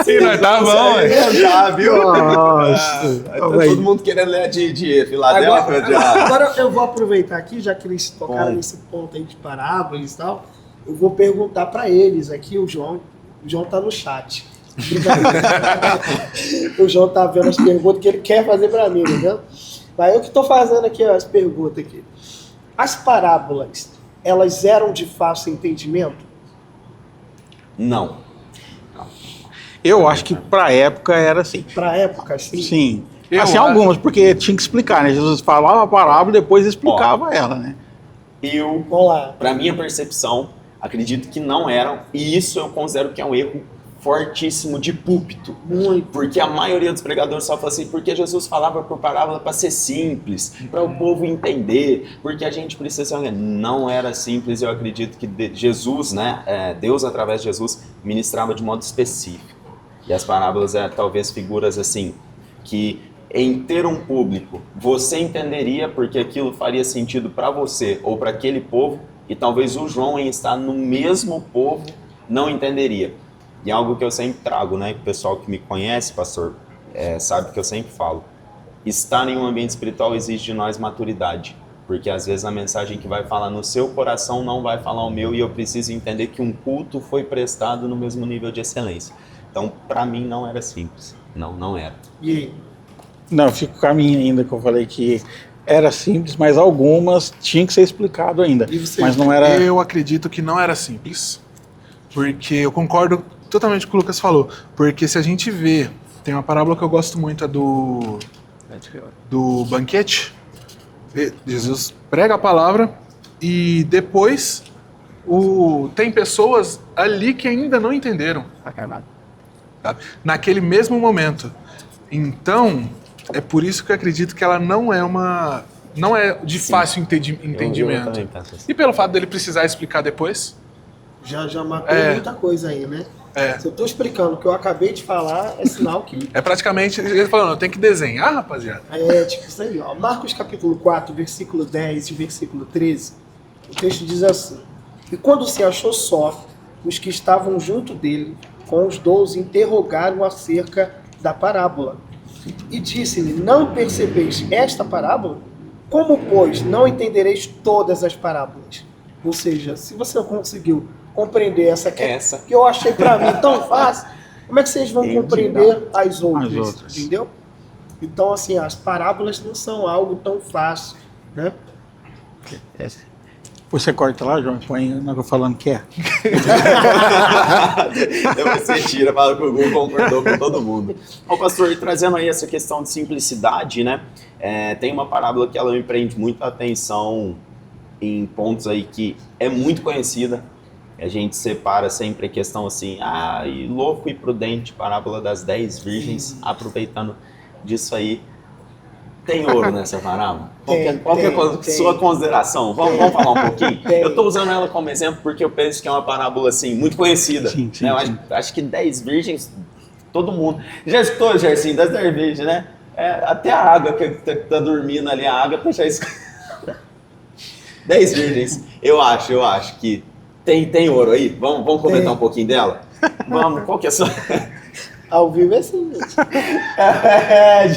Sim, nós tá bom, velho. Tá, viu? Nossa. Tá todo mundo querendo ler de Filadélfia já. Agora eu vou aproveitar aqui, já que eles tocaram Bom. nesse ponto aí de parábolas e tal, eu vou perguntar para eles aqui, o João tá no chat. O João tá vendo as perguntas que ele quer fazer para mim, entendeu? Mas eu que tô fazendo aqui ó, as perguntas aqui. As parábolas, elas eram de fácil entendimento? Não. Eu acho que pra época era assim. Para época, assim? Sim. Eu Assim, acho- algumas, porque tinha que explicar, né? Jesus falava a parábola e depois explicava ela, né? Eu, Vamos lá. pra minha percepção, acredito que não eram, e isso eu considero que é um erro fortíssimo de púlpito. Muito. Porque a maioria dos pregadores só fala assim, porque Jesus falava por parábola para ser simples, para o povo entender, porque a gente precisa ser... Não era simples, eu acredito que Jesus, né, Deus através de Jesus, ministrava de modo específico. E as parábolas talvez figuras assim, que em ter um público, você entenderia porque aquilo faria sentido para você ou para aquele povo, e talvez o João em estar no mesmo povo não entenderia. E algo que eu sempre trago, né? Que o pessoal que me conhece, pastor, sabe que eu sempre falo. Estar em um ambiente espiritual exige de nós maturidade. Porque às vezes a mensagem que vai falar no seu coração não vai falar o meu, e eu preciso entender que um culto foi prestado no mesmo nível de excelência. Então, para mim, não era simples. Não era. E aí? Não, eu fico com a minha ainda, que eu falei que era simples, mas algumas tinham que ser explicado ainda. E você? Mas não era. Eu acredito que não era simples, porque eu concordo totalmente com o que o Lucas falou, porque se a gente vê, tem uma parábola que eu gosto muito, é do banquete. Jesus prega a palavra e depois tem pessoas ali que ainda não entenderam, sabe? Naquele mesmo momento. Então, é por isso que eu acredito que ela não é de Sim. fácil Eu entendimento. também penso assim. E pelo fato dele precisar explicar depois, Já matou muita coisa aí, né? Se eu tô explicando o que eu acabei de falar, é sinal que é praticamente ele falando, eu tenho que desenhar, rapaziada. é tipo isso aí, ó. Marcos capítulo 4, versículo 10 e versículo 13, o texto diz assim: E quando se achou só, os que estavam junto dele, com os 12, interrogaram acerca da parábola. E disse-lhe: Não percebeis esta parábola? Como, pois, não entendereis todas as parábolas? Ou seja, se você não conseguiu compreender essa que eu achei para mim tão fácil, como é que vocês vão compreender as outras? Entendeu? Então, assim, as parábolas não são algo tão fácil, né? Você corta lá, João, põe na que eu falando que é. Depois você tira, fala que o Google concordou com todo mundo. Ô, pastor, trazendo aí essa questão de simplicidade, né? Tem uma parábola que ela me prende muito a atenção em pontos aí que é muito conhecida. A gente separa sempre a questão assim, e louco e prudente, parábola das 10 virgens, aproveitando disso aí. Tem ouro nessa parábola? Qual que é a sua consideração? Vamos falar um pouquinho? Eu estou usando ela como exemplo porque eu penso que é uma parábola assim, muito conhecida. Sim, né? Eu acho que 10 virgens, todo mundo. Já escutou, Gersinho, das 10 virgens, né? Até a água que tá dormindo ali, a água tá já 10 virgens. Eu acho que tem ouro aí. Vamos comentar um pouquinho dela? Vamos, qual que é a sua... Ao vivo é assim, gente.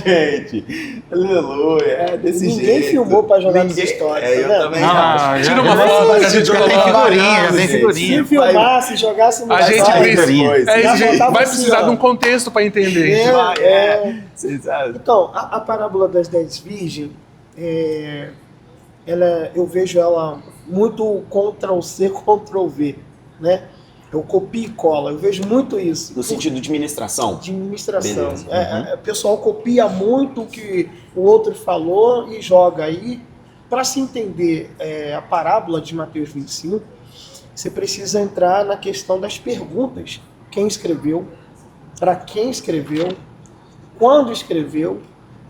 Gente. Aleluia. É desse jeito. Ninguém filmou pra jogar nas histórias. Eu também acho. Tira uma foto que a gente já tem figurinha, já tem figurinha. Se filmasse, jogasse no A gente precisa. Já A gente botava vai assim, precisar ó. de um contexto para entender. Vocês sabem. Então, a parábola das 10 virgens, eu vejo ela muito Ctrl-C, Ctrl-V, né? Eu copio e cola, eu vejo muito isso. No sentido de ministração? De administração. Beleza. O pessoal copia muito o que o outro falou e joga aí. Para se entender a parábola de Mateus 25, você precisa entrar na questão das perguntas. Quem escreveu, para quem escreveu, quando escreveu,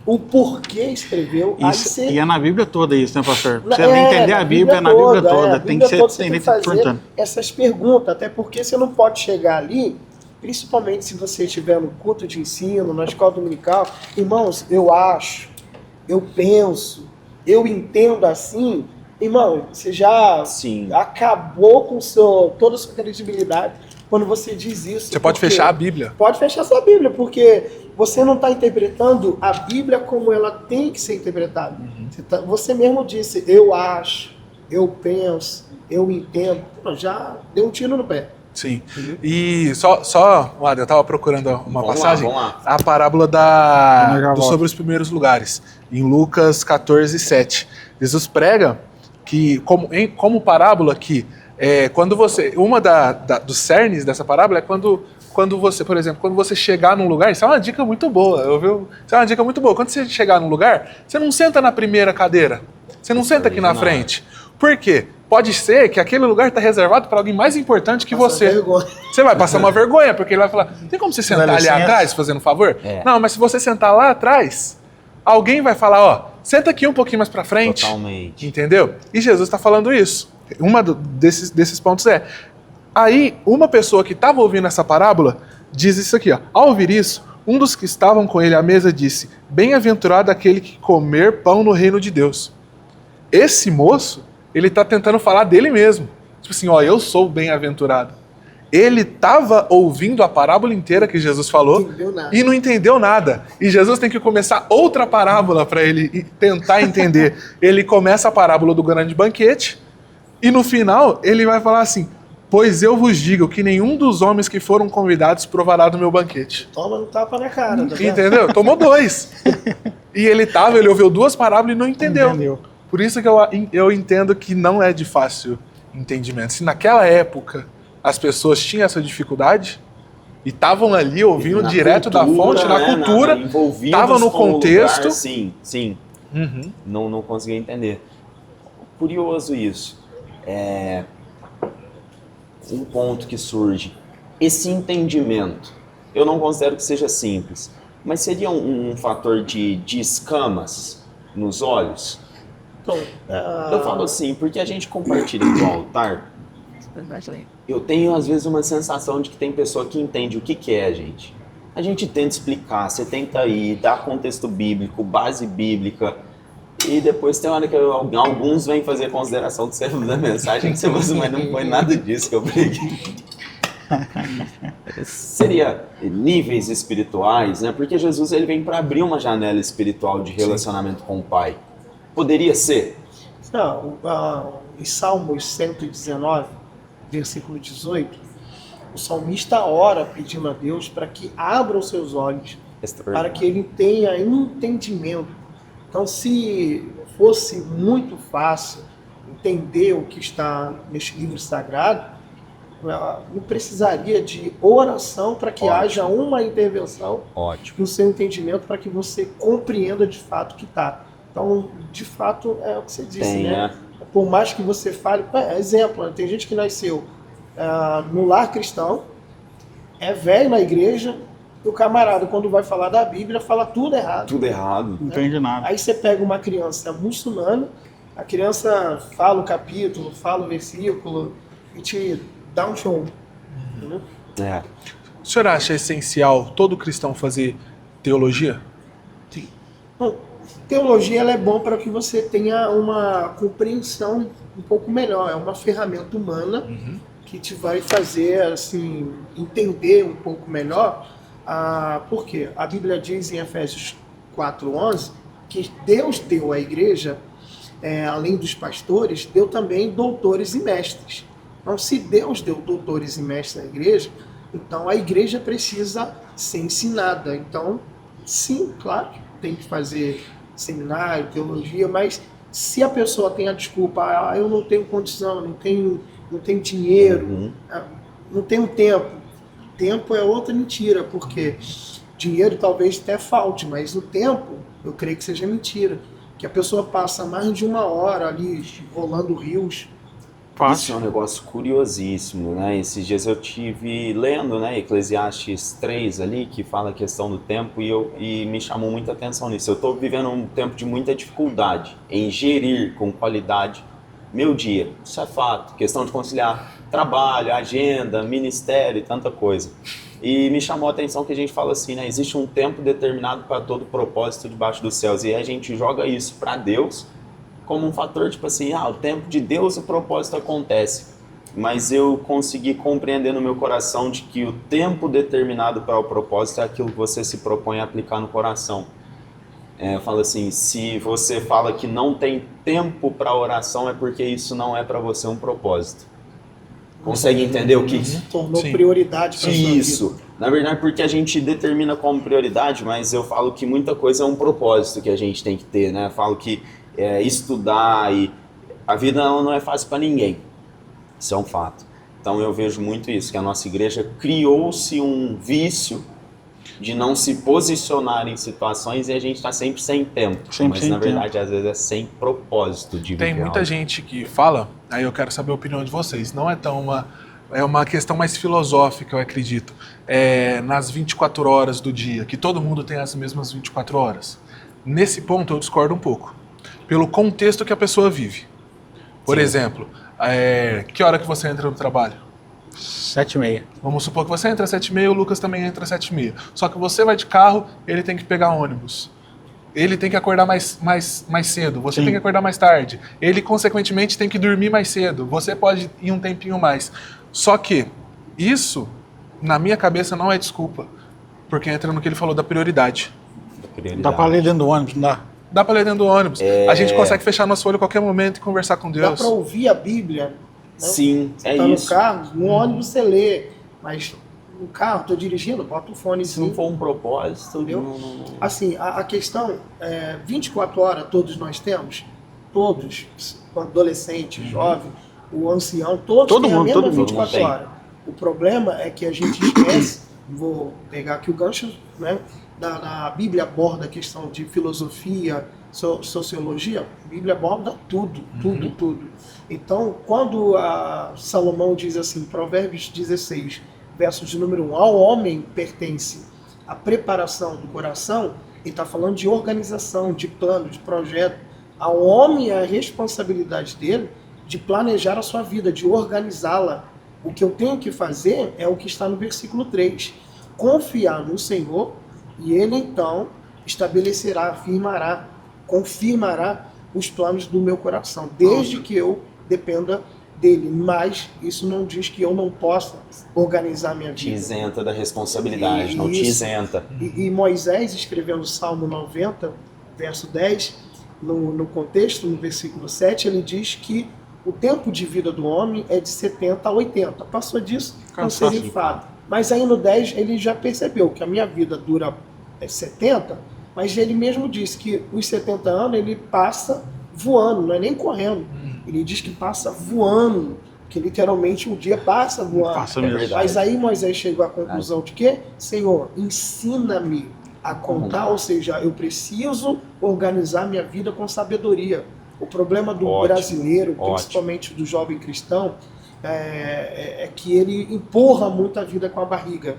o porquê escreveu. Isso, aí e é na Bíblia toda isso, né, pastor? Pra você É, entender a Bíblia, é na Bíblia toda. Tem que ser você tem que fazer perguntando. essas perguntas, até porque você não pode chegar ali, principalmente se você estiver no culto de ensino, na escola dominical, irmãos, eu acho, eu penso, eu entendo assim, irmão, você já Sim. acabou com toda a sua credibilidade quando você diz isso. Você pode fechar a Bíblia. Pode fechar sua Bíblia, porque você não está interpretando a Bíblia como ela tem que ser interpretada. Você mesmo disse, eu acho, eu penso, eu entendo. Já deu um tiro no pé. Sim. E Wada, eu estava procurando uma Vamos passagem. lá. A parábola sobre os primeiros lugares. Em Lucas 14:7. Jesus prega que, como parábola, que quando você... Uma dos cernes dessa parábola é quando você, por exemplo, quando você chegar num lugar, isso é uma dica muito boa, isso é uma dica muito boa. Quando você chegar num lugar, você não senta na primeira cadeira, você não senta aqui na frente. Por quê? Pode ser que aquele lugar está reservado para alguém mais importante que você. Vergonha. Você vai passar uma vergonha, porque ele vai falar, tem como você sentar ali atrás, fazendo um favor? Não, mas se você sentar lá atrás, alguém vai falar, senta aqui um pouquinho mais para frente. Totalmente. Entendeu? E Jesus está falando isso. Desses pontos aí, uma pessoa que estava ouvindo essa parábola diz isso aqui, Ao ouvir isso, um dos que estavam com ele à mesa disse, bem-aventurado aquele que comer pão no reino de Deus. Esse moço, ele está tentando falar dele mesmo. Tipo assim, eu sou bem-aventurado. Ele estava ouvindo a parábola inteira que Jesus falou e não entendeu nada. E Jesus tem que começar outra parábola para ele tentar entender. Ele começa a parábola do grande banquete e no final ele vai falar assim, pois eu vos digo que nenhum dos homens que foram convidados provará do meu banquete. Toma um tapa na cara. Tá vendo? Entendeu? Tomou 2. E ele ouviu 2 parábolas e não entendeu. Por isso que eu entendo que não é de fácil entendimento. Se naquela época as pessoas tinham essa dificuldade e estavam ali ouvindo direto da fonte, na cultura, estavam no contexto. Lugar, sim. Não conseguia entender. Curioso isso. Um ponto que surge. Esse entendimento, eu não considero que seja simples, mas seria um fator de escamas nos olhos? Então, Eu falo assim, porque a gente compartilha do altar, eu tenho às vezes uma sensação de que tem pessoa que entende o que é, gente. A gente tenta explicar, você tenta ir, dar contexto bíblico, base bíblica, e depois tem hora que alguns vêm fazer consideração do servo da mensagem, que você fala, mas não foi nada disso que eu preguei. Seria níveis espirituais, né? Porque Jesus ele vem para abrir uma janela espiritual de relacionamento com o Pai. Poderia ser? Não, em Salmos 119, versículo 18, o salmista ora pedindo a Deus para que abra os seus olhos, para que ele tenha entendimento. Então, se fosse muito fácil entender o que está neste livro sagrado, não precisaria de oração para que Ótimo. haja uma intervenção Ótimo. no seu entendimento para que você compreenda de fato o que está. Então, de fato, é o que você disse, Tem, né? Por mais que você fale... exemplo, tem gente que nasceu no lar cristão, é velho na igreja, e o camarada, quando vai falar da Bíblia, fala tudo errado. Tudo errado. Não entende nada. Aí você pega uma criança muçulmana, a criança fala o capítulo, fala o versículo, e te dá um show. Entendeu? É. O senhor acha essencial todo cristão fazer teologia? Bom, teologia ela é bom para que você tenha uma compreensão um pouco melhor. É uma ferramenta humana que te vai fazer assim, entender um pouco melhor. Por quê? A Bíblia diz em Efésios 4:11 que Deus deu à igreja, além dos pastores, deu também doutores e mestres. Então, se Deus deu doutores e mestres à igreja, então a igreja precisa ser ensinada. Então, sim, claro que tem que fazer seminário, teologia, mas se a pessoa tem a desculpa, eu não tenho condição, não tenho dinheiro, não tenho tempo. Tempo é outra mentira, porque dinheiro talvez até falte, mas o tempo, eu creio que seja mentira. Que a pessoa passa mais de 1 hora ali rolando rios. Isso é Fácil. um negócio curiosíssimo, né? Esses dias eu tive lendo, né, Eclesiastes 3 ali, que fala a questão do tempo, e me chamou muita atenção nisso. Eu estou vivendo um tempo de muita dificuldade em gerir com qualidade meu dia. Isso é fato. Questão de conciliar trabalho, agenda, ministério e tanta coisa. E me chamou a atenção que a gente fala assim, né? Existe um tempo determinado para todo propósito debaixo dos céus. E a gente joga isso para Deus como um fator, tipo assim, o tempo de Deus, o propósito acontece. Mas eu consegui compreender no meu coração de que o tempo determinado para o propósito é aquilo que você se propõe a aplicar no coração. Eu falo assim, se você fala que não tem tempo para oração, é porque isso não é para você um propósito. Consegue entender o que... Tornou Sim. prioridade para sua vida. Isso. Na verdade, porque a gente determina como prioridade, mas eu falo que muita coisa é um propósito que a gente tem que ter, né? Eu falo que estudar e a vida não é fácil para ninguém. Isso é um fato. Então eu vejo muito isso, que a nossa igreja criou-se um vício de não se posicionar em situações e a gente está sempre sem tempo. Sempre mas sem na verdade às vezes é sem propósito de viver Tem muita algo. gente que fala, aí eu quero saber a opinião de vocês. Não é tão é uma questão mais filosófica, eu acredito. Nas 24 horas do dia, que todo mundo tem as mesmas 24 horas. Nesse ponto eu discordo um pouco. Pelo contexto que a pessoa vive. Por Sim. exemplo, que hora que você entra no trabalho? 7h30. Vamos supor que você entra às 7h30, o Lucas também entra às 7h30. Só que você vai de carro, ele tem que pegar ônibus. Ele tem que acordar mais cedo, você Sim. tem que acordar mais tarde. Ele, consequentemente, tem que dormir mais cedo. Você pode ir um tempinho mais. Só que isso, na minha cabeça, não é desculpa. Porque entra no que ele falou da prioridade. Dá pra ler dentro do ônibus, não dá? Dá pra ler dentro do ônibus. A gente consegue fechar nosso olho a qualquer momento e conversar com Dá Deus. para ouvir a Bíblia, né? Sim, é Tá no isso. carro, no ônibus você lê, mas no carro, tô dirigindo, bota o fone Se não assim. for um propósito, Entendeu? não. Assim, a questão 24 horas todos nós temos, todos, adolescente, jovem, o ancião, todos Todo têm mundo, a mesma todo mundo 24 tem. horas. O problema é que a gente esquece, vou pegar aqui o gancho, né? Da Bíblia aborda a questão de filosofia, sociologia, a Bíblia aborda tudo. Então, quando Salomão diz assim, Provérbios 16, verso de número 1, ao homem pertence a preparação do coração, ele está falando de organização, de plano, de projeto. Ao homem é a responsabilidade dele de planejar a sua vida, de organizá-la. O que eu tenho que fazer é o que está no versículo 3. Confiar no Senhor e Ele então estabelecerá, afirmará, confirmará os planos do meu coração, desde que eu dependa dele. Mas isso não diz que eu não possa organizar minha Te vida. isenta da responsabilidade, não te Isso. isenta. E Moisés, escrevendo o Salmo 90, verso 10, no contexto, no versículo 7, ele diz que o tempo de vida do homem é de 70 a 80. Passou disso, não Cansaço. seria enfado. Mas aí no 10 ele já percebeu que a minha vida dura 70, mas ele mesmo disse que os 70 anos ele passa voando, não é nem correndo. ele diz que passa voando, que literalmente o dia passa voando. Passa mesmo. verdade. Mas aí Moisés chegou à conclusão de que, Senhor, ensina-me a contar, ou seja, eu preciso organizar minha vida com sabedoria. O problema do Ótimo, brasileiro, ótimo. principalmente do jovem cristão, é que ele empurra muito a vida com a barriga,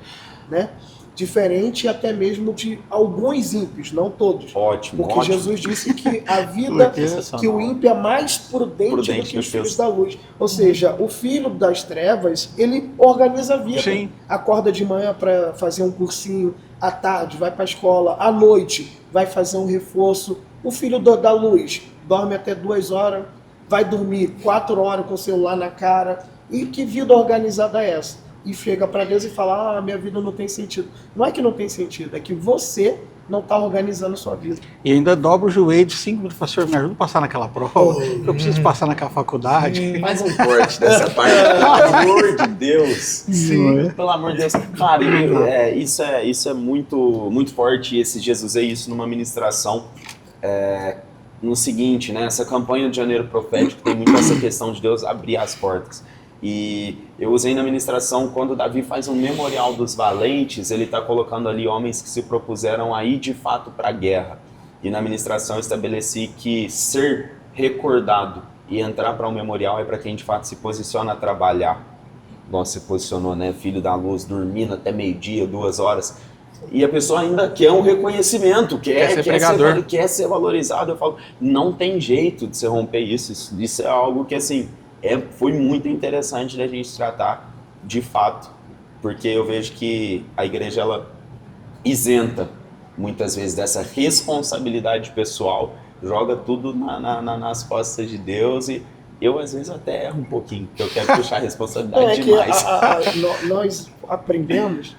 né? Diferente até mesmo de alguns ímpios, não todos. Ótimo, Porque ótimo. Jesus disse que a vida, que o ímpio é mais prudente do que os filhos da luz. Ou seja, o filho das trevas, ele organiza a vida. Sim. Acorda de manhã para fazer um cursinho, à tarde vai para a escola, à noite vai fazer um reforço. O filho da luz dorme até 2 horas, vai dormir 4 horas com o celular na cara. E que vida organizada é essa? E chega para Deus e fala, minha vida não tem sentido. Não é que não tem sentido, é que você não está organizando a sua vida. E ainda dobra o joelho de 5 minutos, pastor, me ajuda a passar naquela prova, eu preciso passar naquela faculdade. Faz um corte dessa parte, pelo amor de Deus. Sim. Pelo amor de Deus. Cara, isso é muito, muito forte. Esses dias usei isso numa ministração. No seguinte, né? Essa campanha de Janeiro Profético tem muito essa questão de Deus abrir as portas. E eu usei na ministração, quando Davi faz um memorial dos valentes, ele está colocando ali homens que se propuseram a ir de fato para a guerra. E na ministração eu estabeleci que ser recordado e entrar para um memorial é para quem de fato se posiciona a trabalhar. Nossa, se posicionou, né? Filho da luz, dormindo até meio-dia, 2 horas. E a pessoa ainda quer um reconhecimento, quer ser valorizado. Eu falo, não tem jeito de você romper isso. Isso é algo que, assim, foi muito interessante da gente tratar, de fato. Porque eu vejo que a igreja, ela isenta, muitas vezes, dessa responsabilidade pessoal, joga tudo nas costas de Deus e eu, às vezes, até erro um pouquinho, porque eu quero puxar a responsabilidade demais. Nós aprendemos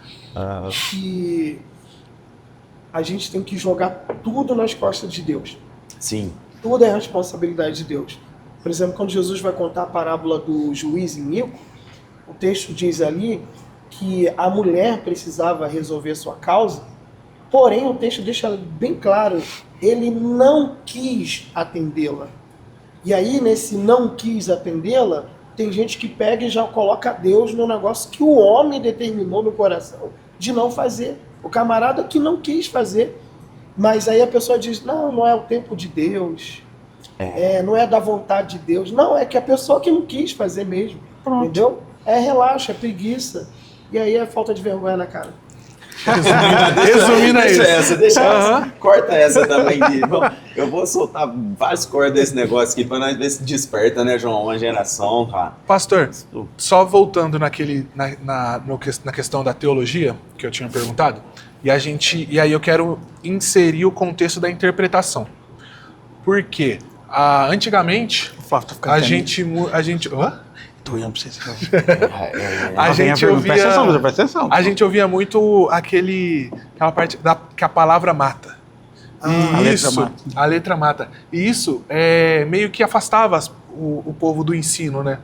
que a gente tem que jogar tudo nas costas de Deus. Sim. Tudo é responsabilidade de Deus. Por exemplo, quando Jesus vai contar a parábola do juiz iníquo, o texto diz ali que a mulher precisava resolver sua causa, porém o texto deixa bem claro, ele não quis atendê-la. E aí, nesse não quis atendê-la, tem gente que pega e já coloca Deus no negócio que o homem determinou no coração de não fazer. O camarada que não quis fazer. Mas aí a pessoa diz, não é o tempo de Deus. Não é da vontade de Deus. Não, é que a pessoa que não quis fazer mesmo. Pronto. Entendeu? Relaxa, é preguiça. E aí é falta de vergonha na cara. Resumindo é isso. Deixa essa. Corta essa também. Eu vou soltar vários cortes desse negócio aqui pra nós ver se desperta, né, João? Uma geração, cara. Pastor, só voltando na questão da teologia, que eu tinha perguntado, e aí eu quero inserir o contexto da interpretação. Por quê? Antigamente, a gente... Hã? Tô olhando pra vocês. Presta atenção. A gente ouvia muito aquela parte que a palavra mata. A letra mata. E isso meio que afastava o povo do ensino, né?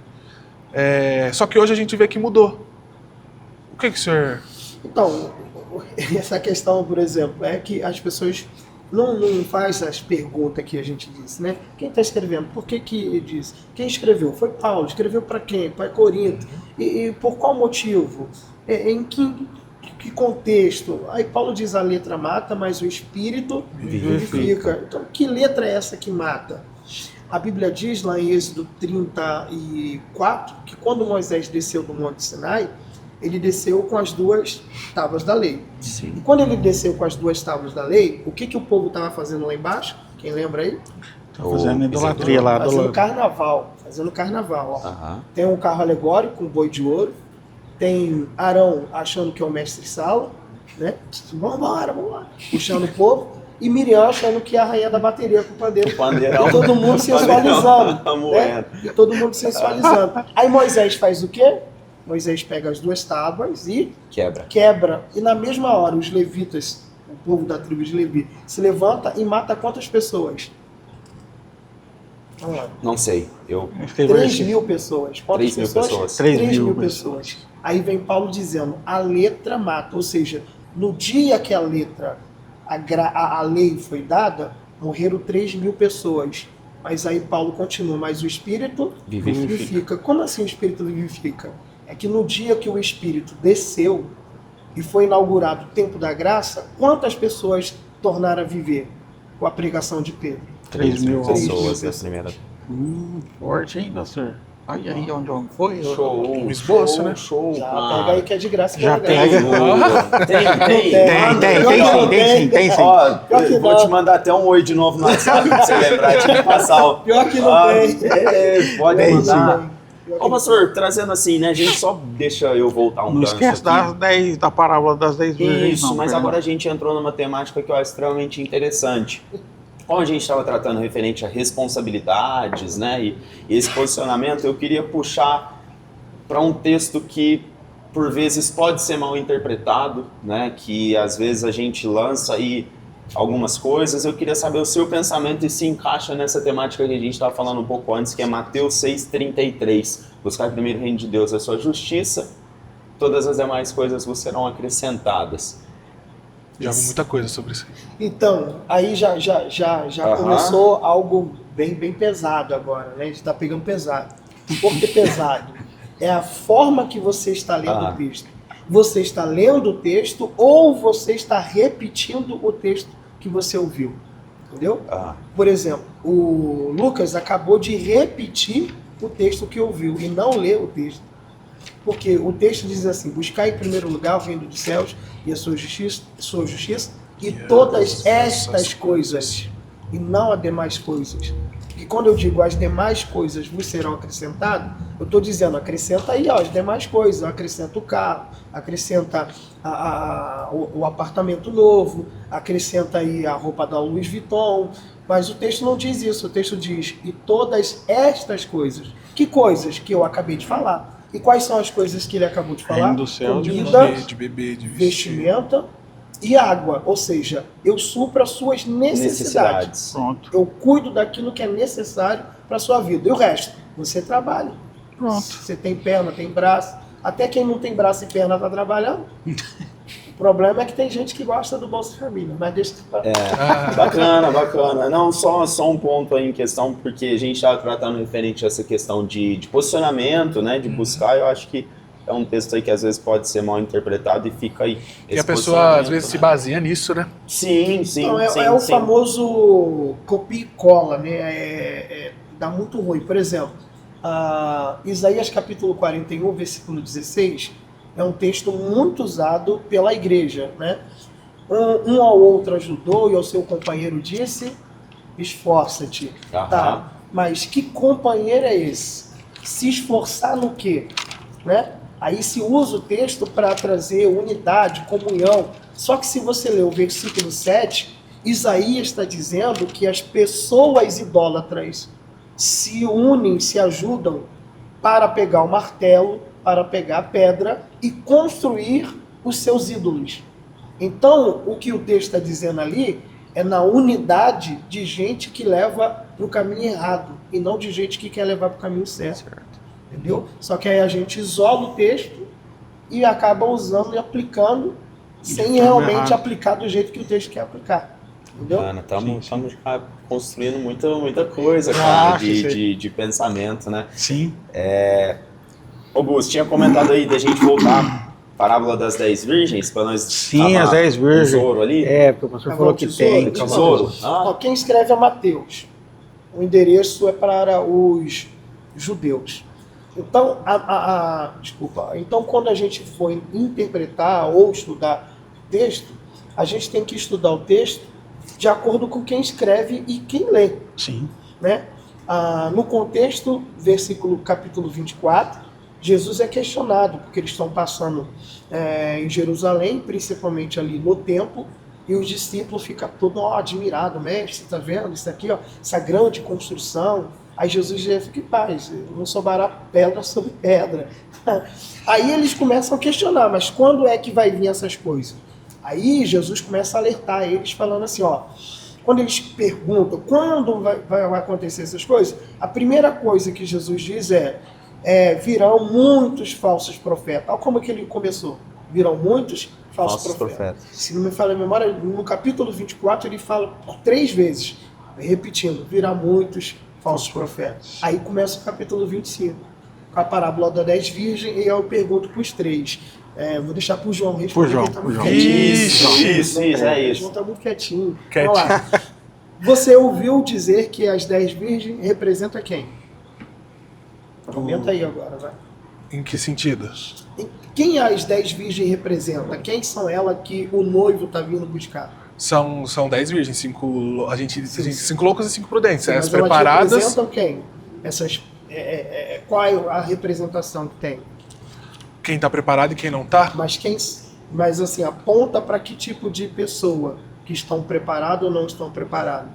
Só que hoje a gente vê que mudou. O que o senhor... Então, essa questão, por exemplo, é que as pessoas não faz as perguntas que a gente disse, né? Quem está escrevendo? Por que diz? Quem escreveu? Foi Paulo. Escreveu para quem? Para Corinto. E por qual motivo? Em que contexto? Aí Paulo diz a letra mata, mas o espírito vivifica. Então, que letra é essa que mata? A Bíblia diz lá em Êxodo 34 que quando Moisés desceu do Monte Sinai, ele desceu com as 2 tábuas da lei. Sim. E quando ele desceu com as 2 tábuas da lei, o que o povo estava fazendo lá embaixo? Quem lembra aí? Fazendo idolatria lá. Fazendo carnaval. Ó. Tem um carro alegórico, um boi de ouro. Tem Arão achando que é o mestre-sala, né? Vambora. Puxando o povo. E Miriam achando que é a rainha da bateria com o pandeiro. E todo mundo sensualizando. Né? E todo mundo sensualizando. Aí Moisés faz o quê? Moisés pega as 2 tábuas e quebra. E na mesma hora os levitas, o povo da tribo de Levi, se levanta e mata quantas pessoas? Vamos lá. Não sei. 3.000 pessoas. Quantas 3.000 pessoas? 3.000 pessoas. Aí vem Paulo dizendo, a letra mata. Ou seja, no dia que a letra, a lei foi dada, morreram 3.000 pessoas. Mas aí Paulo continua, mas o Espírito vivifica. Como assim o Espírito vivifica? É que no dia que o Espírito desceu e foi inaugurado o tempo da graça, quantas pessoas tornaram a viver com a pregação de Pedro? 3.000 pessoas na primeira. Forte, hein, pastor? Olha aí onde foi. Show, Um esboço, né? show. Já cara. pega aí que é de graça. Já que é pega. graça. Tem sim. Ó, Pior que vou não. te mandar até um oi de novo no WhatsApp pra você lembrar de me passar. Ó. Pior que não tem. Pode Tem, mandar. sim. Pior que Ô, pastor, trazendo assim, né? A gente só deixa eu voltar um Não gancho esquece aqui. da parábola das 10 virgens, Isso, não. mas perdão. agora a gente entrou numa temática que eu acho extremamente interessante. Como a gente estava tratando referente a responsabilidades, né, e esse posicionamento, eu queria puxar para um texto que, por vezes, pode ser mal interpretado, né, que às vezes a gente lança aí algumas coisas. Eu queria saber o seu pensamento e se encaixa nessa temática que a gente estava falando um pouco antes, que é Mateus 6,33. Buscar primeiro o reino de Deus e a sua justiça, todas as demais coisas vos serão acrescentadas. Já vi muita coisa sobre isso. Então, aí já Aham. começou algo bem pesado agora, né? A gente está pegando pesado. Por que pesado? É a forma que você está lendo o texto. Você está lendo o texto ou você está repetindo o texto que você ouviu. Entendeu? Por exemplo, o Lucas acabou de repetir o texto que ouviu e não leu o texto. Porque o texto diz assim: buscar em primeiro lugar o reino dos céus e a sua justiça e todas estas coisas, e não as demais coisas. E quando eu digo as demais coisas vos serão acrescentadas, eu estou dizendo, acrescenta aí, ó, as demais coisas, acrescenta o carro, acrescenta o apartamento novo, acrescenta aí a roupa da Louis Vuitton, mas o texto não diz isso, o texto diz, e todas estas coisas. Que coisas que eu acabei de falar? E quais são as coisas que ele acabou de falar? Reino do céu, Comida, De beber, de vestir. vestimenta e água. Ou seja, eu supro as suas necessidades. Pronto. Eu cuido daquilo que é necessário para a sua vida. E o resto, você trabalha. Pronto. Você tem perna, tem braço. Até quem não tem braço e perna está trabalhando. O problema é que tem gente que gosta do Bolsa Família, mas deixa eu Bacana. Não, só um ponto aí em questão, porque a gente estava tratando referente a essa questão de posicionamento, né, de buscar. Eu acho que é um texto aí que às vezes pode ser mal interpretado e fica aí. E a pessoa às vezes se baseia nisso, né? Sim. Não, é o famoso copia e cola, né? Dá muito ruim. Por exemplo, Isaías capítulo 41, versículo 16, é um texto muito usado pela igreja, né? Um ao outro ajudou e ao seu companheiro disse, esforça-te. Tá, mas que companheiro é esse? Se esforçar no quê? Né? Aí se usa o texto para trazer unidade, comunhão. Só que se você ler o versículo 7, Isaías está dizendo que as pessoas idólatras se unem, se ajudam para pegar o martelo, para pegar a pedra e construir os seus ídolos. Então, o que o texto está dizendo ali é na unidade de gente que leva para o caminho errado e não de gente que quer levar para o caminho certo. Entendeu? Só que aí a gente isola o texto e acaba usando e aplicando sem realmente aplicar do jeito que o texto quer aplicar. Entendeu? Ana, estamos construindo muita coisa, cara, de pensamento, né? Sim. Augusto, tinha comentado aí da gente voltar parábola das 10 virgens, para nós... Sim, as 10 virgens. Tesouro ali. Porque o pastor falou que tem. Tesouro. Ó, quem escreve é Mateus. O endereço é para os judeus. Então, então, quando a gente for interpretar ou estudar texto, a gente tem que estudar o texto de acordo com quem escreve e quem lê. Sim. Né? No contexto, capítulo 24, Jesus é questionado, porque eles estão passando em Jerusalém, principalmente ali no templo, e os discípulos ficam todos admirados, mestre, você está vendo isso aqui, ó, essa grande construção. Aí Jesus já fica em paz, não sobrará pedra sobre pedra. Aí eles começam a questionar, mas quando é que vai vir essas coisas? Aí Jesus começa a alertar eles, falando assim, ó, quando eles perguntam quando vai acontecer essas coisas, a primeira coisa que Jesus diz virão muitos falsos profetas. Olha como que ele começou. Virão muitos falsos profetas. Se não me falha a memória, no capítulo 24 ele fala 3 vezes, repetindo, virá muitos falsos profetas. Aí começa o capítulo 25, com a parábola das 10 virgens, e eu pergunto para os três. Vou deixar para o João responder. Pro João, Ele tá muito pro João. quietinho. Isso, O é João isso. está muito quietinho. Quietinho. Vamos lá. Você ouviu dizer que as 10 virgens representam quem? Comenta aí agora, vai. Em que sentido? Quem as 10 virgens representam? Quem são elas que o noivo está vindo buscar? São 10 virgens, 5 loucas e 5 prudentes. As Mas elas preparadas. representam quem? Qual é a representação que tem? Quem tá preparado e quem não tá? Mas assim, aponta para que tipo de pessoa que estão preparadas ou não estão preparadas?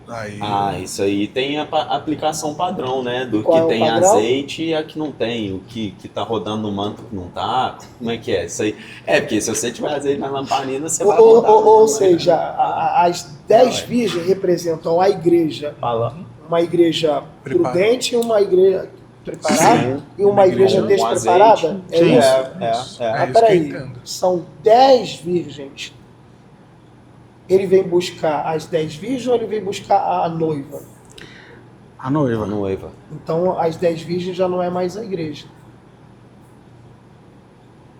Aí. Isso aí tem a aplicação padrão, né? Do Qual que é o tem padrão? azeite e a que não tem. O que tá rodando no manto que não tá. Como é que é? Isso aí. Porque se você tiver azeite na lamparina, você vai rodar. Ou seja, as 10 virgens representam a igreja, Fala. uma igreja Preparada. prudente, uma igreja preparada Sim. e uma igreja Com despreparada? azeite. É Sim. isso? É É. isso que eu Peraí, entendo. são 10 virgens. Ele vem buscar as 10 virgens ou ele vem buscar a noiva? A noiva. Noiva. Então as 10 virgens já não é mais a igreja.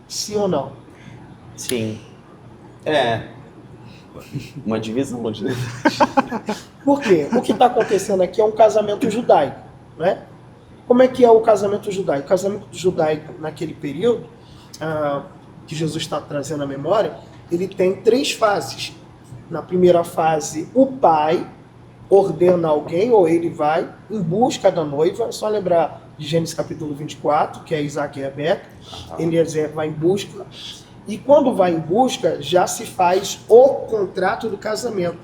Sim ou não? Sim. Uma divisão. Por quê? O que está acontecendo aqui é um casamento judaico, né? Como é que é o casamento judaico? O casamento judaico naquele período, que Jesus está trazendo à memória, ele tem 3 fases. Na primeira fase, o pai ordena alguém, ou ele vai em busca da noiva. É só lembrar de Gênesis capítulo 24, que é Isaac e Rebeca. Eliezer vai em busca. E quando vai em busca, já se faz o contrato do casamento.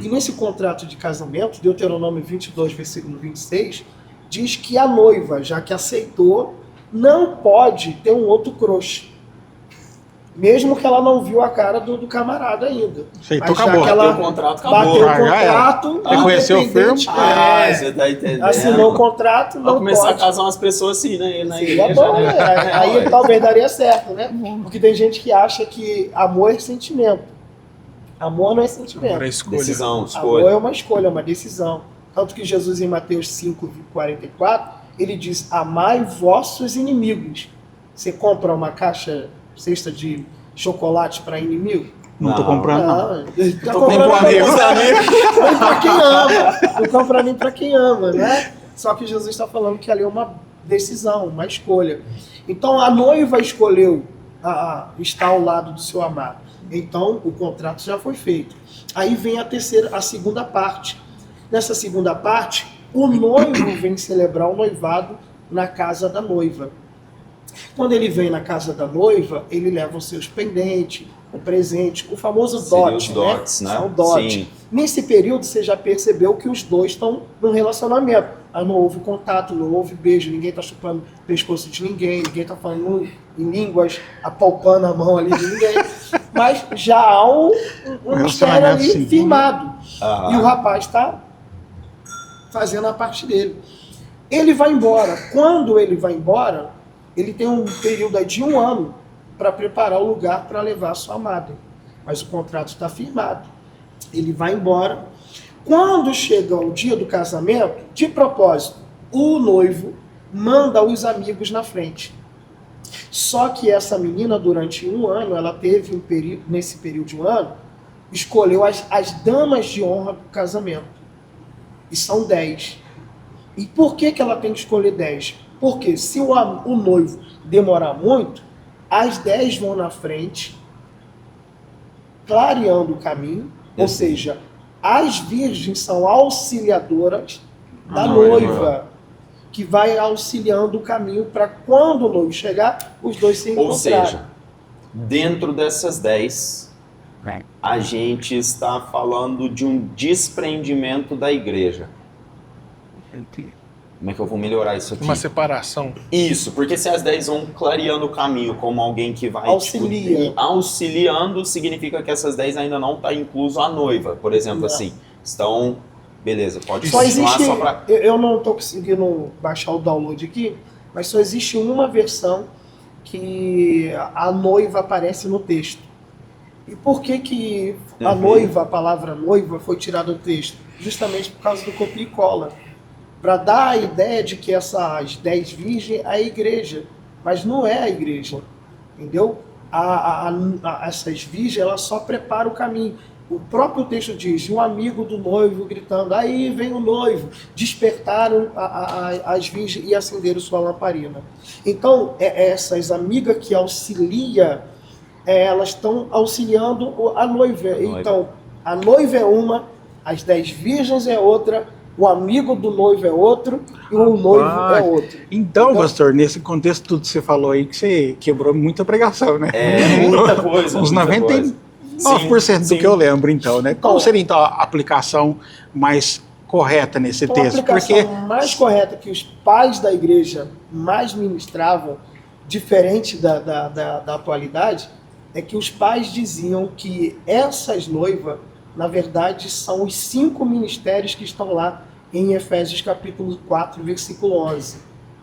E nesse contrato de casamento, Deuteronômio 22, versículo 26, diz que a noiva, já que aceitou, não pode ter um outro crush. Mesmo que ela não viu a cara do camarada ainda. Aceitou, Mas já acabou. que ela Bateu o contrato, acabou. bateu o Já era. contrato, Reconheceu o independente, Você tá entendendo? assinou o contrato, Vai não começar pode. a casar umas pessoas assim, né? Na Seria igreja, bom, né? Aí Ué. talvez daria certo, né? Porque tem gente que acha que amor é sentimento. Amor não é sentimento. Agora a escolha. Decisão, Amor escolha. é uma escolha, é uma decisão. Tanto que Jesus, em Mateus 5,44, ele diz: amai vossos inimigos. Você compra uma cesta de chocolate para inimigo? Não tô Não. comprando, não. Tá Tô comprando comprando pra amigos, amigos. nem para quem ama. Não compra nem para quem ama, né? Só que Jesus está falando que ali é uma decisão, uma escolha. Então a noiva escolheu estar ao lado do seu amado. Então o contrato já foi feito. Aí vem a segunda parte. Nessa segunda parte, o noivo vem celebrar o noivado na casa da noiva. Quando ele vem na casa da noiva, ele leva os seus pendentes, o presente, o famoso Seria dote, os dotes, né? É o dote. Sim. Nesse período, você já percebeu que os dois estão num relacionamento. Aí não houve contato, não houve beijo, ninguém está chupando o pescoço de ninguém está falando em línguas, apalpando a mão ali de ninguém. Mas já há um mistério ali sim. firmado. Ah. E o rapaz está fazendo a parte dele. Ele vai embora. Quando ele vai embora, ele tem um período aí de 1 ano para preparar o lugar para levar a sua amada. Mas o contrato está firmado. Ele vai embora. Quando chega o dia do casamento, de propósito, o noivo manda os amigos na frente. Só que essa menina, durante 1 ano, ela teve nesse período de 1 ano, escolheu as damas de honra para o casamento. E são 10. E por que ela tem que escolher 10? Porque se o noivo demorar muito, as 10 vão na frente, clareando o caminho, ou seja, as virgens são auxiliadoras da noiva, que vai auxiliando o caminho para quando o noivo chegar, os dois se encontrarem. Ou seja, dentro dessas 10, a gente está falando de um desprendimento da igreja. Como é que eu vou melhorar isso aqui? Uma separação. Isso, porque se as 10 vão clareando o caminho como alguém que vai Auxilia. auxiliando, significa que essas 10 ainda não está incluso a noiva, por exemplo, Não. assim. Estão, beleza, pode Só continuar existe, só para... eu não estou conseguindo baixar o download aqui, mas só existe uma versão que a noiva aparece no texto. E por que a noiva, a palavra noiva, foi tirada do texto? Justamente por causa do copia e cola. para dar a ideia de que essas 10 virgens é a igreja, mas não é a igreja, entendeu? Essas virgens, elas só preparam o caminho. O próprio texto diz, um amigo do noivo gritando, aí vem o noivo, despertaram as virgens e acenderam sua lamparina. Então, essas amigas que auxiliam, elas estão auxiliando a noiva. Então, a noiva é uma, as 10 virgens é outra, o amigo do noivo é outro e o noivo é outro. Então, pastor, nesse contexto tudo que você falou aí, que você quebrou muita pregação, né? Muita coisa. Uns muita 99% coisa. do que eu lembro, então, né? Qual seria, então, a aplicação mais correta nesse Então, texto? a aplicação mais correta que os pais da igreja mais ministravam, diferente da atualidade, é que os pais diziam que essas noivas, na verdade, são os 5 ministérios que estão lá em Efésios capítulo 4, versículo 11.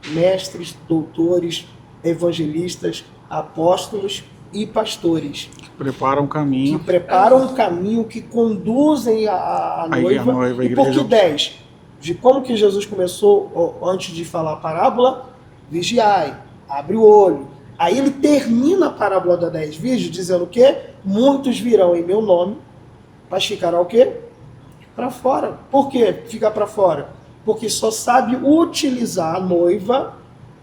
Mestres, doutores, evangelistas, apóstolos e pastores. Preparam um caminho. Que preparam um caminho, que conduzem a noiva. A E igreja. por que 10? De como que Jesus começou, antes de falar a parábola, vigiai, abre o olho. Aí ele termina a parábola da 10 virgens dizendo o quê? Muitos virão em meu nome, mas ficará o quê? Para fora. Por que ficar para fora? Porque só sabe utilizar a noiva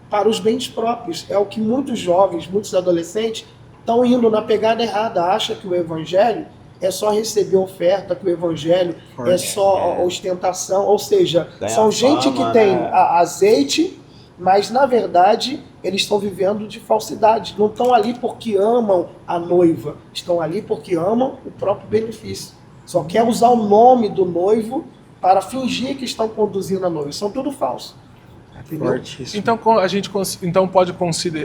para os bens próprios. É o que muitos jovens, muitos adolescentes estão indo na pegada errada. Acha que o evangelho é só receber oferta, que o evangelho é só ostentação. Ou seja, são gente que tem azeite, mas na verdade eles estão vivendo de falsidade. Não estão ali porque amam a noiva, estão ali porque amam o próprio benefício. Só quer usar o nome do noivo para fingir que estão conduzindo a noiva. São tudo falso. Fortíssimo. Então a gente pode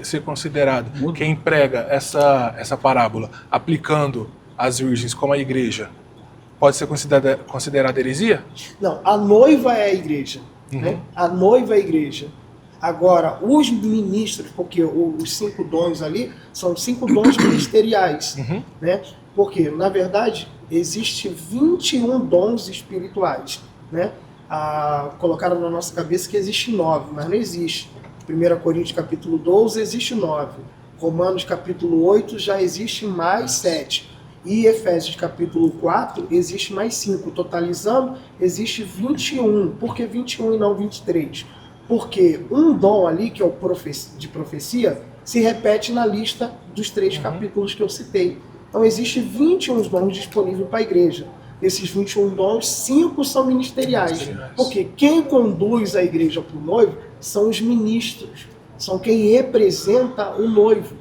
ser considerado quem prega essa parábola aplicando as virgens como a igreja, pode ser considerada heresia? Não, a noiva é a igreja. Né? A noiva é a igreja. Agora, os ministros, porque os 5 dons ali são 5 dons ministeriais. Né? Porque, na verdade, existe 21 dons espirituais. Né? Colocaram na nossa cabeça que existe 9, mas não existe. 1 Coríntios capítulo 12 existe 9. Romanos capítulo 8 já existe mais 7. E Efésios capítulo 4 existe mais 5. Totalizando, existe 21. Por que 21 e não 23? Porque um dom ali, que é o de profecia, se repete na lista dos 3 capítulos que eu citei. Então existe 21 dons disponíveis para a igreja. Desses 21 dons, 5 são ministeriais. Porque quem conduz a igreja para o noivo são os ministros. São quem representa o noivo.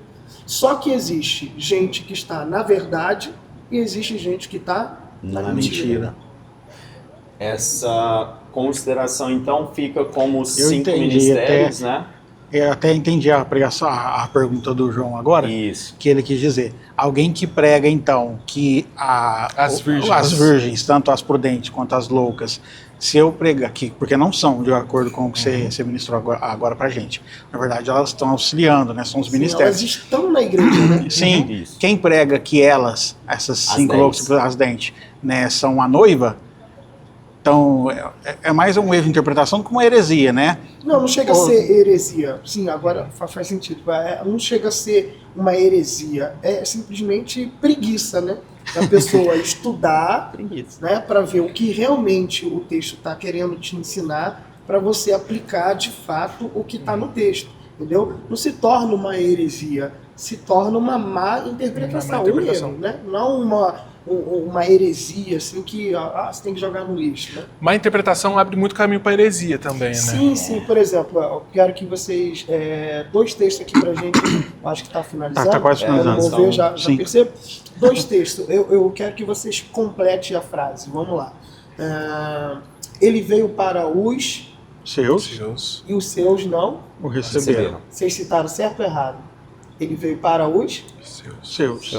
Só que existe gente que está na verdade e existe gente que está na mentira. Essa consideração, então, fica como os Eu 5 entendi, ministérios, né? Eu até entendi a pregação, a pergunta do João agora. Isso. Que ele quis dizer. Alguém que prega, então, que As virgens, tanto as prudentes quanto as loucas, se eu pregar aqui, porque não são, de acordo com o que você ministrou agora pra gente. Na verdade, elas estão auxiliando, né? São os ministérios. Elas estão na igreja, né? Sim, Isso. quem prega que elas, essas 5 loucas, as dentes, né, são a noiva, então é mais um erro de interpretação do que uma heresia, né? Não chega a ser heresia. Sim, agora faz sentido. Não chega a ser uma heresia. É simplesmente preguiça, né? Da pessoa estudar, né, para ver o que realmente o texto está querendo te ensinar, para você aplicar de fato o que está no texto. Entendeu? Não se torna uma heresia, se torna uma má interpretação. Um erro, né? Não uma heresia assim que você tem que jogar no lixo. Né? Má interpretação abre muito caminho para heresia também, né? Sim. Por exemplo, eu quero que vocês... 2 textos aqui pra gente, acho que está finalizando. Tá quase finalizando. Vou ver, já percebo. 2 textos. Eu quero que vocês completem a frase. Vamos lá. Ele veio para os... Seus. E os seus não O receberam. Vocês citaram certo ou errado? Ele veio para os... Seus.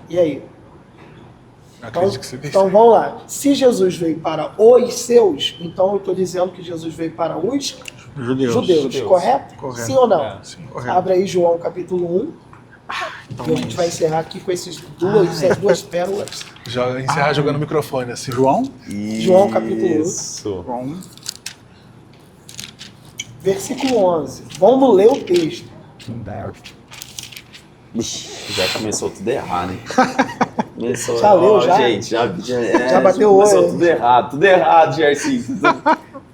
E aí? Acredito que você disse. Então vamos lá. Se Jesus veio para os seus, então eu estou dizendo que Jesus veio para os judeus. Correto? Sim ou não? Sim. Correto. Abre aí João capítulo 1. Então, E a gente vai encerrar aqui com essas duas pérolas. Encerrar jogando o microfone assim. João? João capítulo 1. Isso. João. versículo 11. Vamos ler o texto. Ixi, já começou tudo errado, hein? Começou, Já leu, já? Gente, já bateu o começou olho. tudo errado, Gercinho.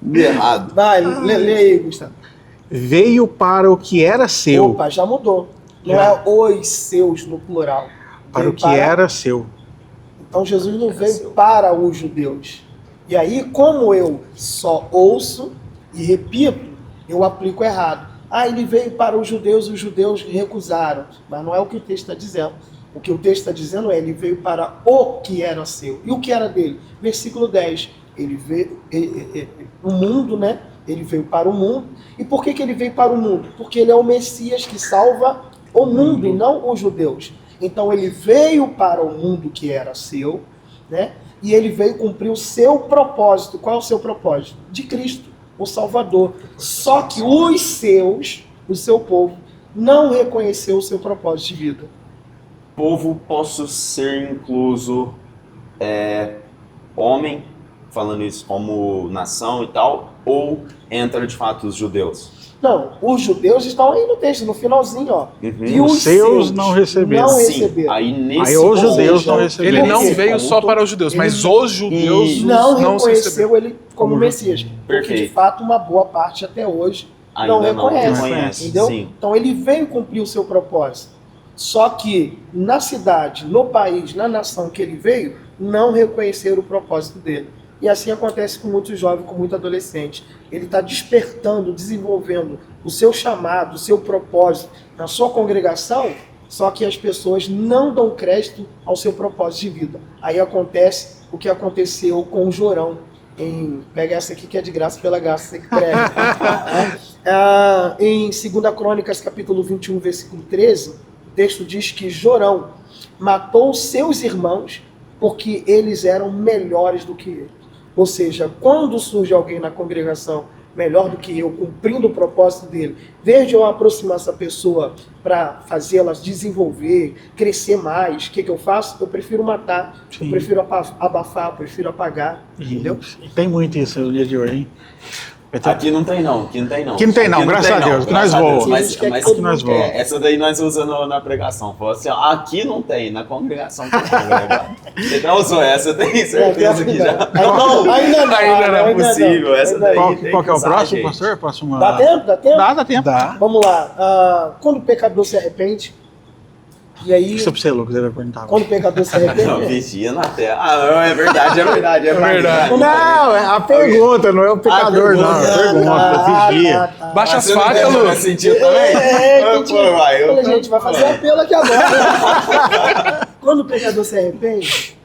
Tudo errado. Vai, lê aí, Gustavo. Veio para o que era seu, Opa, já mudou. Não Já. é os seus no plural. para o Veio que era seu. Então Jesus não veio para os judeus. E aí, como eu só ouço e repito, eu aplico errado. Ah, ele veio para os judeus recusaram. Mas não é o que o texto está dizendo. O que o texto está dizendo é, ele veio para o que era seu. E o que era dele? Versículo 10. Ele veio, o mundo, né? Ele veio para o mundo. E por que ele veio para o mundo? Porque ele é o Messias que salva o mundo e não os judeus. Então ele veio para o mundo que era seu, né? E ele veio cumprir o seu propósito. Qual é o seu propósito? De Cristo, o Salvador. Só que os seus, o seu povo, não reconheceu o seu propósito de vida. Povo, posso ser incluso homem, falando isso como nação e tal, ou entra de fato os judeus? Não, os judeus estão aí no texto, no finalzinho, ó. Uhum. E Os seus não receberam. Não Sim, receberam. aí nesse Aí os ponto, judeus não Ele receberam. não Por quê? veio só para os judeus, mas os judeus E Não se receberam. reconheceu ele como Messias. Porque, de Perfeito. fato, uma boa parte até hoje não ainda não reconhece. reconhece. Entendeu? Sim. Então ele veio cumprir o seu propósito. Só que na cidade, no país, na nação que ele veio, não reconheceram o propósito dele. E assim acontece com muitos jovens, com muitos adolescentes. Ele está despertando, desenvolvendo o seu chamado, o seu propósito na sua congregação, só que as pessoas não dão crédito ao seu propósito de vida. Aí acontece o que aconteceu com o Jorão. Pega essa aqui que é de graça pela graça, você que prega. Em 2 Crônicas, capítulo 21, versículo 13, o texto diz que Jorão matou seus irmãos porque eles eram melhores do que ele. Ou seja, quando surge alguém na congregação melhor do que eu, cumprindo o propósito dele, desde eu aproximar essa pessoa para fazê-la desenvolver, crescer mais, o que eu faço? Eu prefiro matar, Sim. eu prefiro abafar, eu prefiro apagar, entendeu? E tem muito isso no dia de hoje, hein? Aqui não tem não, aqui não tem não. Aqui não tem não, Aqui graças tem a Deus, que nós graças a Deus. voamos. Mas, A gente quer mas que todo nós mundo vamos. essa daí nós usamos na pregação. Falou assim, ó, aqui não tem, na congregação tem. Você já usou essa, eu tenho certeza que já. Não, ainda não. Ainda não é possível, essa ainda daí. não. Qual que é o usar, próximo, gente. pastor? Próximo, Dá tempo? Dá tempo? Dá tempo. Dá. Vamos lá. Quando o pecador se arrepende, e aí, Isso é pra você, Lucas, ele vai perguntar. quando o pecador se Não, arrepende... vigia na terra. Ah, não, é verdade. verdade. Não, é a pergunta, não é o pecador, não. É a pergunta, vigia. Baixa as Você não facas, vai Lucas. sentir também? Entendi. Pô, vai, eu- Olha, gente, vai fazer apelo aqui agora. Quando o pecador se arrepende,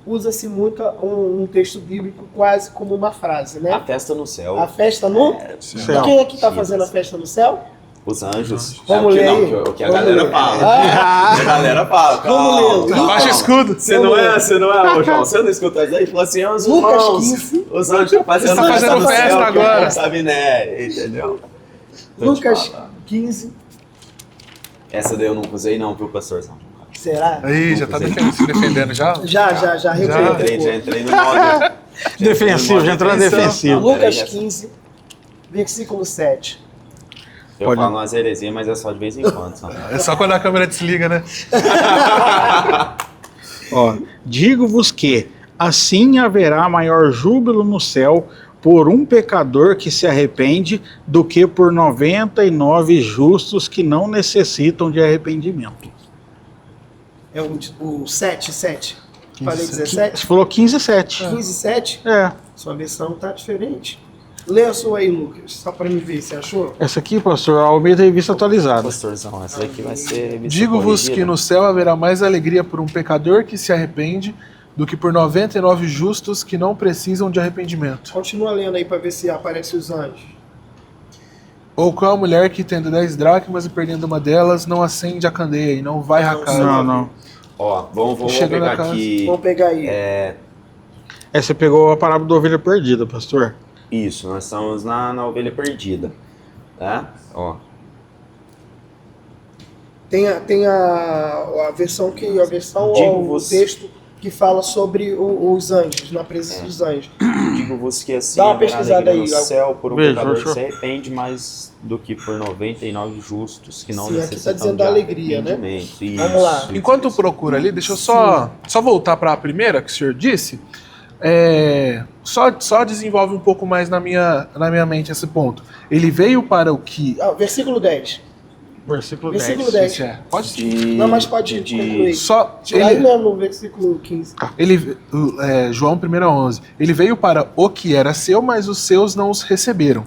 usa-se muito um texto bíblico quase como uma frase, A né? festa no céu. A festa no... Céu. Quem é que está fazendo a festa no céu? Os anjos. Vamos É o que ler não, aí? o que a Vamos galera ler. fala. Ah. A galera fala. Vamos ler. Baixa escudo. Você não é, ô João, você não escuta isso aí? Falou assim, ó, os Lucas irmãos, 15. os anjos estão fazendo Você tá fazendo no festa céu, que agora. não sabe, né? Entendeu? Tô te Lucas falando. 15. Essa daí eu não usei não, viu, pastor? Será? Aí, já tá se defendendo já? Já recuou. Já entrei no modo. Defensivo, já entrou na defensiva. Lucas 15, versículo 7. Eu Pode. falo umas heresias, mas é só de vez em quando. Só. É só quando a câmera desliga, né? Ó, digo-vos que assim haverá maior júbilo no céu por um pecador que se arrepende do que por 99 justos que não necessitam de arrependimento. É o 7. Falei 17? Você falou 15 e 7. 15, 7? É. Sua versão tá diferente. Lê a sua aí, Lucas, só para me ver, você achou? Essa aqui, pastor, a Almeida Revista Atualizada. Pastorzão, essa daqui vai ser. revista Digo-vos corrigida. que no céu haverá mais alegria por um pecador que se arrepende do que por 99 justos que não precisam de arrependimento. Continua lendo aí para ver se aparece os anjos. Ou qual a mulher que, tendo 10 dracmas e perdendo uma delas, não acende a candeia e não vai à casa. Não. Ó, vamos Chega na pegar casa. aqui. Vamos pegar aí. Essa você pegou a parábola da ovelha perdida, pastor. Isso, nós estamos na ovelha perdida. Tá? Ó. Tem a versão que o Digo-vos. texto que fala sobre os anjos, na presença dos anjos. Digo-vos que assim Dá uma haverá pesquisada alegria aí, no céu por um Veja, pecador que deixa eu- se arrepende, mais do que por 99 justos que não Sim, aqui tá necessitam dizendo de da alegria, né? arrependimento. Vamos lá. Isso, Enquanto isso. procura ali, deixa eu só voltar para a primeira que o senhor disse. Só desenvolve um pouco mais na minha mente esse ponto. Ele veio para o que. Versículo 10. Versículo Versículo 10. 10. Isso é, pode De- Não, mas pode de- concluir. Só Aí ele, mesmo no versículo 15. João 1:11. Ele veio para o que era seu, mas os seus não os receberam.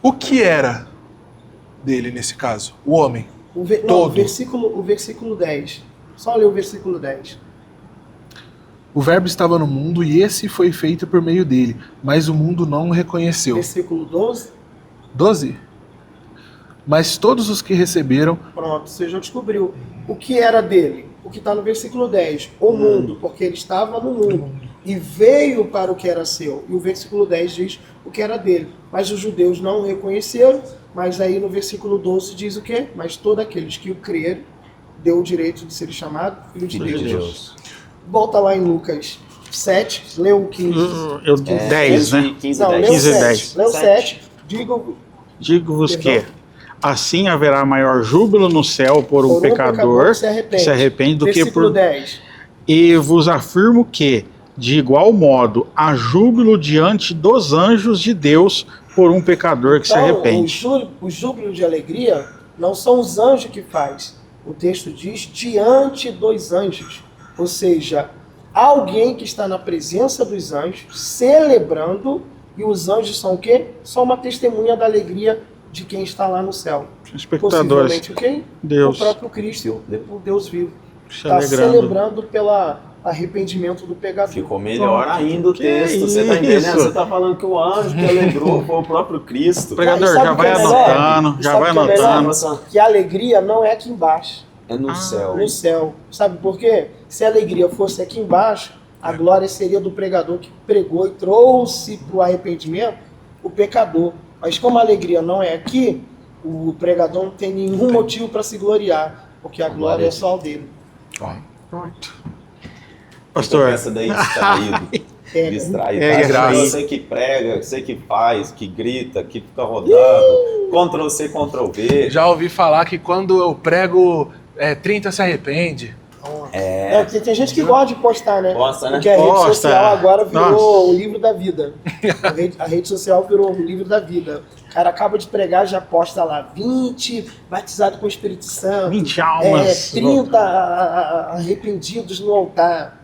O que era dele nesse caso? O homem. Não, Todo. o versículo 10. Só ler o versículo 10. O verbo estava no mundo e esse foi feito por meio dele, mas o mundo não o reconheceu. Versículo 12. 12. Mas todos os que receberam, Pronto, você já descobriu. O que era dele? O que está no versículo 10. O mundo, porque ele estava no mundo. E veio para o que era seu. E o versículo 10 diz o que era dele. Mas os judeus não o reconheceram. Mas aí no versículo 12 diz o quê? Mas todos aqueles que o crerem, deu o direito de ser chamado filho de Filho de Deus. Deus. Volta lá em Lucas 7, lê o 15. 10, né? 15, Não, 10. lê o 15 e 7. 10. Lê o 7. Diga Digo-vos que Perdão. assim haverá maior júbilo no céu por um pecador que se arrepende. do que Versículo por... 10. E vos afirmo que, de igual modo, há júbilo diante dos anjos de Deus por um pecador que se Então, arrepende. o júbilo de alegria não são os anjos que faz. O texto diz diante dos anjos. Ou seja, alguém que está na presença dos anjos, celebrando, e os anjos são o quê? São uma testemunha da alegria de quem está lá no céu. Espectadores, Possivelmente o quê? Deus O próprio Cristo, o Deus vivo. se Está alegrando. celebrando pelo arrependimento do pecador. Ficou melhor ainda o Que texto. Você tá entendendo? isso? Você tá falando que o anjo que alegrou foi o próprio Cristo. Pregador, E sabe já o que vai é melhor? anotando, E já sabe vai o que é melhor? anotando. Que a alegria não é aqui embaixo. É no céu. No céu. Sabe por quê? Se a alegria fosse aqui embaixo, a glória seria do pregador que pregou e trouxe para o arrependimento o pecador. Mas como a alegria não é aqui, o pregador não tem nenhum motivo para se gloriar, porque a glória é só dele. Pastor, Essa daí distraído. É, Distraído. É, Tá? graça. Você que prega, você que faz, que grita, que fica rodando. Ctrl C, Ctrl V. já ouvi falar que quando eu prego 30 se arrepende. tem gente que gosta de postar, né? Posta, né? Porque a rede Posta. social agora virou Nossa. o livro da vida. A rede social virou o livro da vida. O cara acaba de pregar, já posta lá 20 batizados com o Espírito Santo. 20 almas. 30 arrependidos no altar.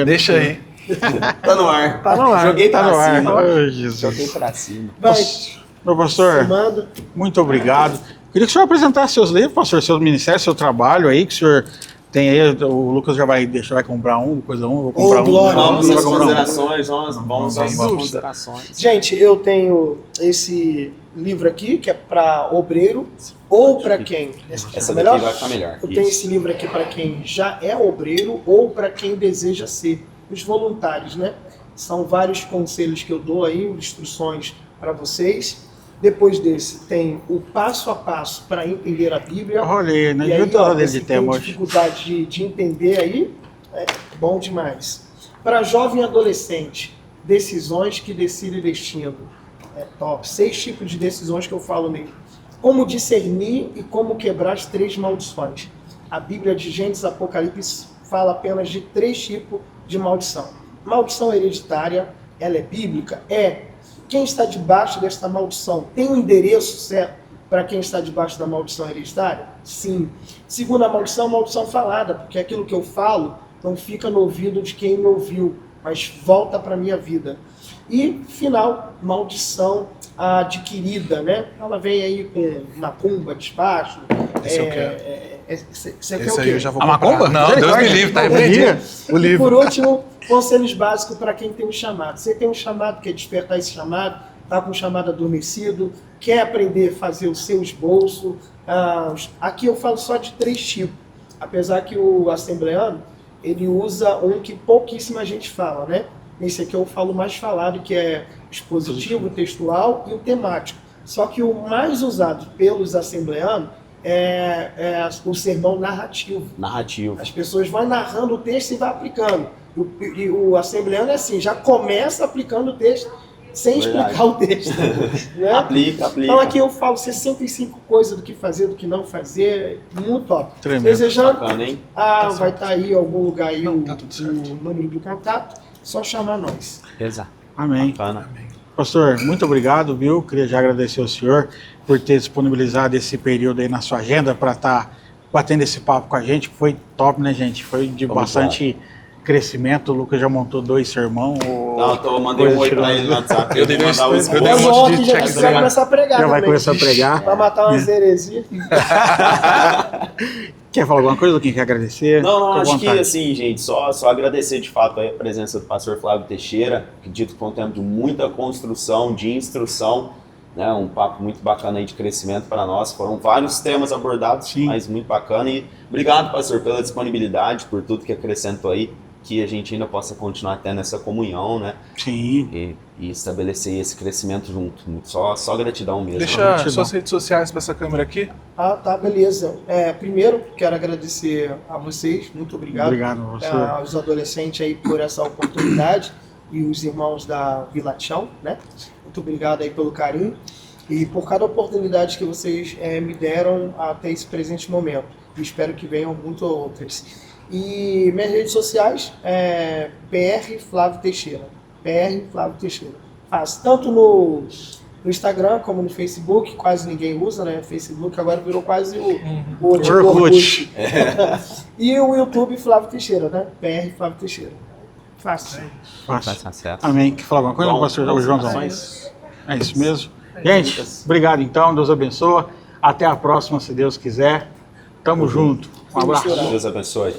Deixa aí. Tá no ar. Tá no ar, Joguei tá pra no ar. cima. Ai, Jesus. Joguei pra cima. Vai, Meu pastor, manda. muito obrigado. Queria que o senhor apresentasse seus livros, pastor, seu ministério, seu trabalho aí, que o senhor tem aí. O Lucas já vai comprar um, coisa um, eu vou comprar um. glória. Vamos vai às comprar um. considerações, vamos às Sem dúvida. considerações. Gente, eu tenho esse livro aqui, que é para obreiro, ou para quem? Essa daqui vai ficar melhor. Eu tenho Isso. esse livro aqui para quem já é obreiro ou para quem deseja ser. Os voluntários, né? São vários conselhos que eu dou aí, instruções para vocês. Depois desse, tem o passo a passo para entender a Bíblia. Olha aí, não E aí, adianta ó, nada dele você de tem tema hoje. dificuldade de entender aí, é bom demais. Para jovem e adolescente, decisões que decidem destino. É top. 6 tipos de decisões que eu falo nele. Como discernir e como quebrar as 3 maldições. A Bíblia de Gênesis e Apocalipse fala apenas de 3 tipos de maldição. Maldição hereditária, ela é bíblica? É. Quem está debaixo desta maldição tem um endereço certo para quem está debaixo da maldição hereditária? Sim. Segunda maldição falada, porque aquilo que eu falo não fica no ouvido de quem me ouviu, mas volta para a minha vida. E, final, maldição adquirida, né? Ela vem aí com macumba, despacho. Esse eu quero. Você quer Esse o aí quê? eu já vou A comprar. macumba? Não, Deus me livre, tá repreendido. O E livro. por último, conselhos básicos para quem tem um chamado. Você tem um chamado, quer despertar esse chamado, está com o chamado adormecido, quer aprender a fazer o seu esboço. Aqui eu falo só de 3 tipos, apesar que o assembleano, ele usa um que pouquíssima gente fala, né? Esse aqui eu falo mais falado, que é expositivo, textual e o temático. Só que o mais usado pelos assembleanos o sermão narrativo. Narrativo. As pessoas vão narrando o texto e vai aplicando. E o assembleano é assim, já começa aplicando o texto sem Verdade. explicar o texto. Né? Aplica. Então aqui eu falo 65 coisas do que fazer, do que não fazer, muito top. Tremendo. Desejando, Bacana, hein? vai estar aí em algum lugar aí Não, tá tudo certo. o número do contato, só chamar nós. Exato. Amém. Bacana. Pastor, muito obrigado, viu? Queria já agradecer ao senhor por ter disponibilizado esse período aí na sua agenda para estar batendo esse papo com a gente. Foi top, né, gente? Foi de Vamos bastante crescimento. O Lucas já montou 2 sermão. Não, eu mandei um oi pra ele no WhatsApp. Eu dei vou mandar o dois- eu esboço. dei É um bom monte de que já check vai começar a pregar Já vai também. começar a pregar. Vai matar umas heresias. Quer falar alguma coisa, Luquinha? Quer agradecer? Não, Fica à acho que vontade. assim, gente, só agradecer de fato aí a presença do pastor Flávio Teixeira. Acredito que foi um tempo de muita construção, de instrução, né? Um papo muito bacana aí de crescimento para nós. Foram vários temas abordados, Sim. mas muito bacana. E obrigado, pastor, pela disponibilidade, por tudo que acrescentou aí, que a gente ainda possa continuar tendo essa comunhão, né? Sim. E estabelecer esse crescimento junto. Só gratidão mesmo. Deixa Gratidão. suas redes sociais para essa câmera aqui. Tá, beleza. Primeiro, quero agradecer a vocês, muito obrigado. Obrigado, pastor. Aos adolescentes aí por essa oportunidade e os irmãos da Vila Chão, né? Muito obrigado aí pelo carinho e por cada oportunidade que vocês me deram até esse presente momento. E espero que venham muito outras. E minhas redes sociais é PR Flávio Teixeira. PR Flávio Teixeira. Faço tanto no Instagram como no Facebook, quase ninguém usa, né? Facebook agora virou quase o tipo Orkut. E o YouTube Flávio Teixeira, né? PR Flávio Teixeira. Fácil. Fácil. Tá certo. Amém. Quer falar alguma coisa, Bom, pastor bom, Joãozão? ações. É isso mesmo. Gente, obrigado então. Deus abençoe. Até a próxima, se Deus quiser. Tamo junto. Um abraço. Deus abençoe.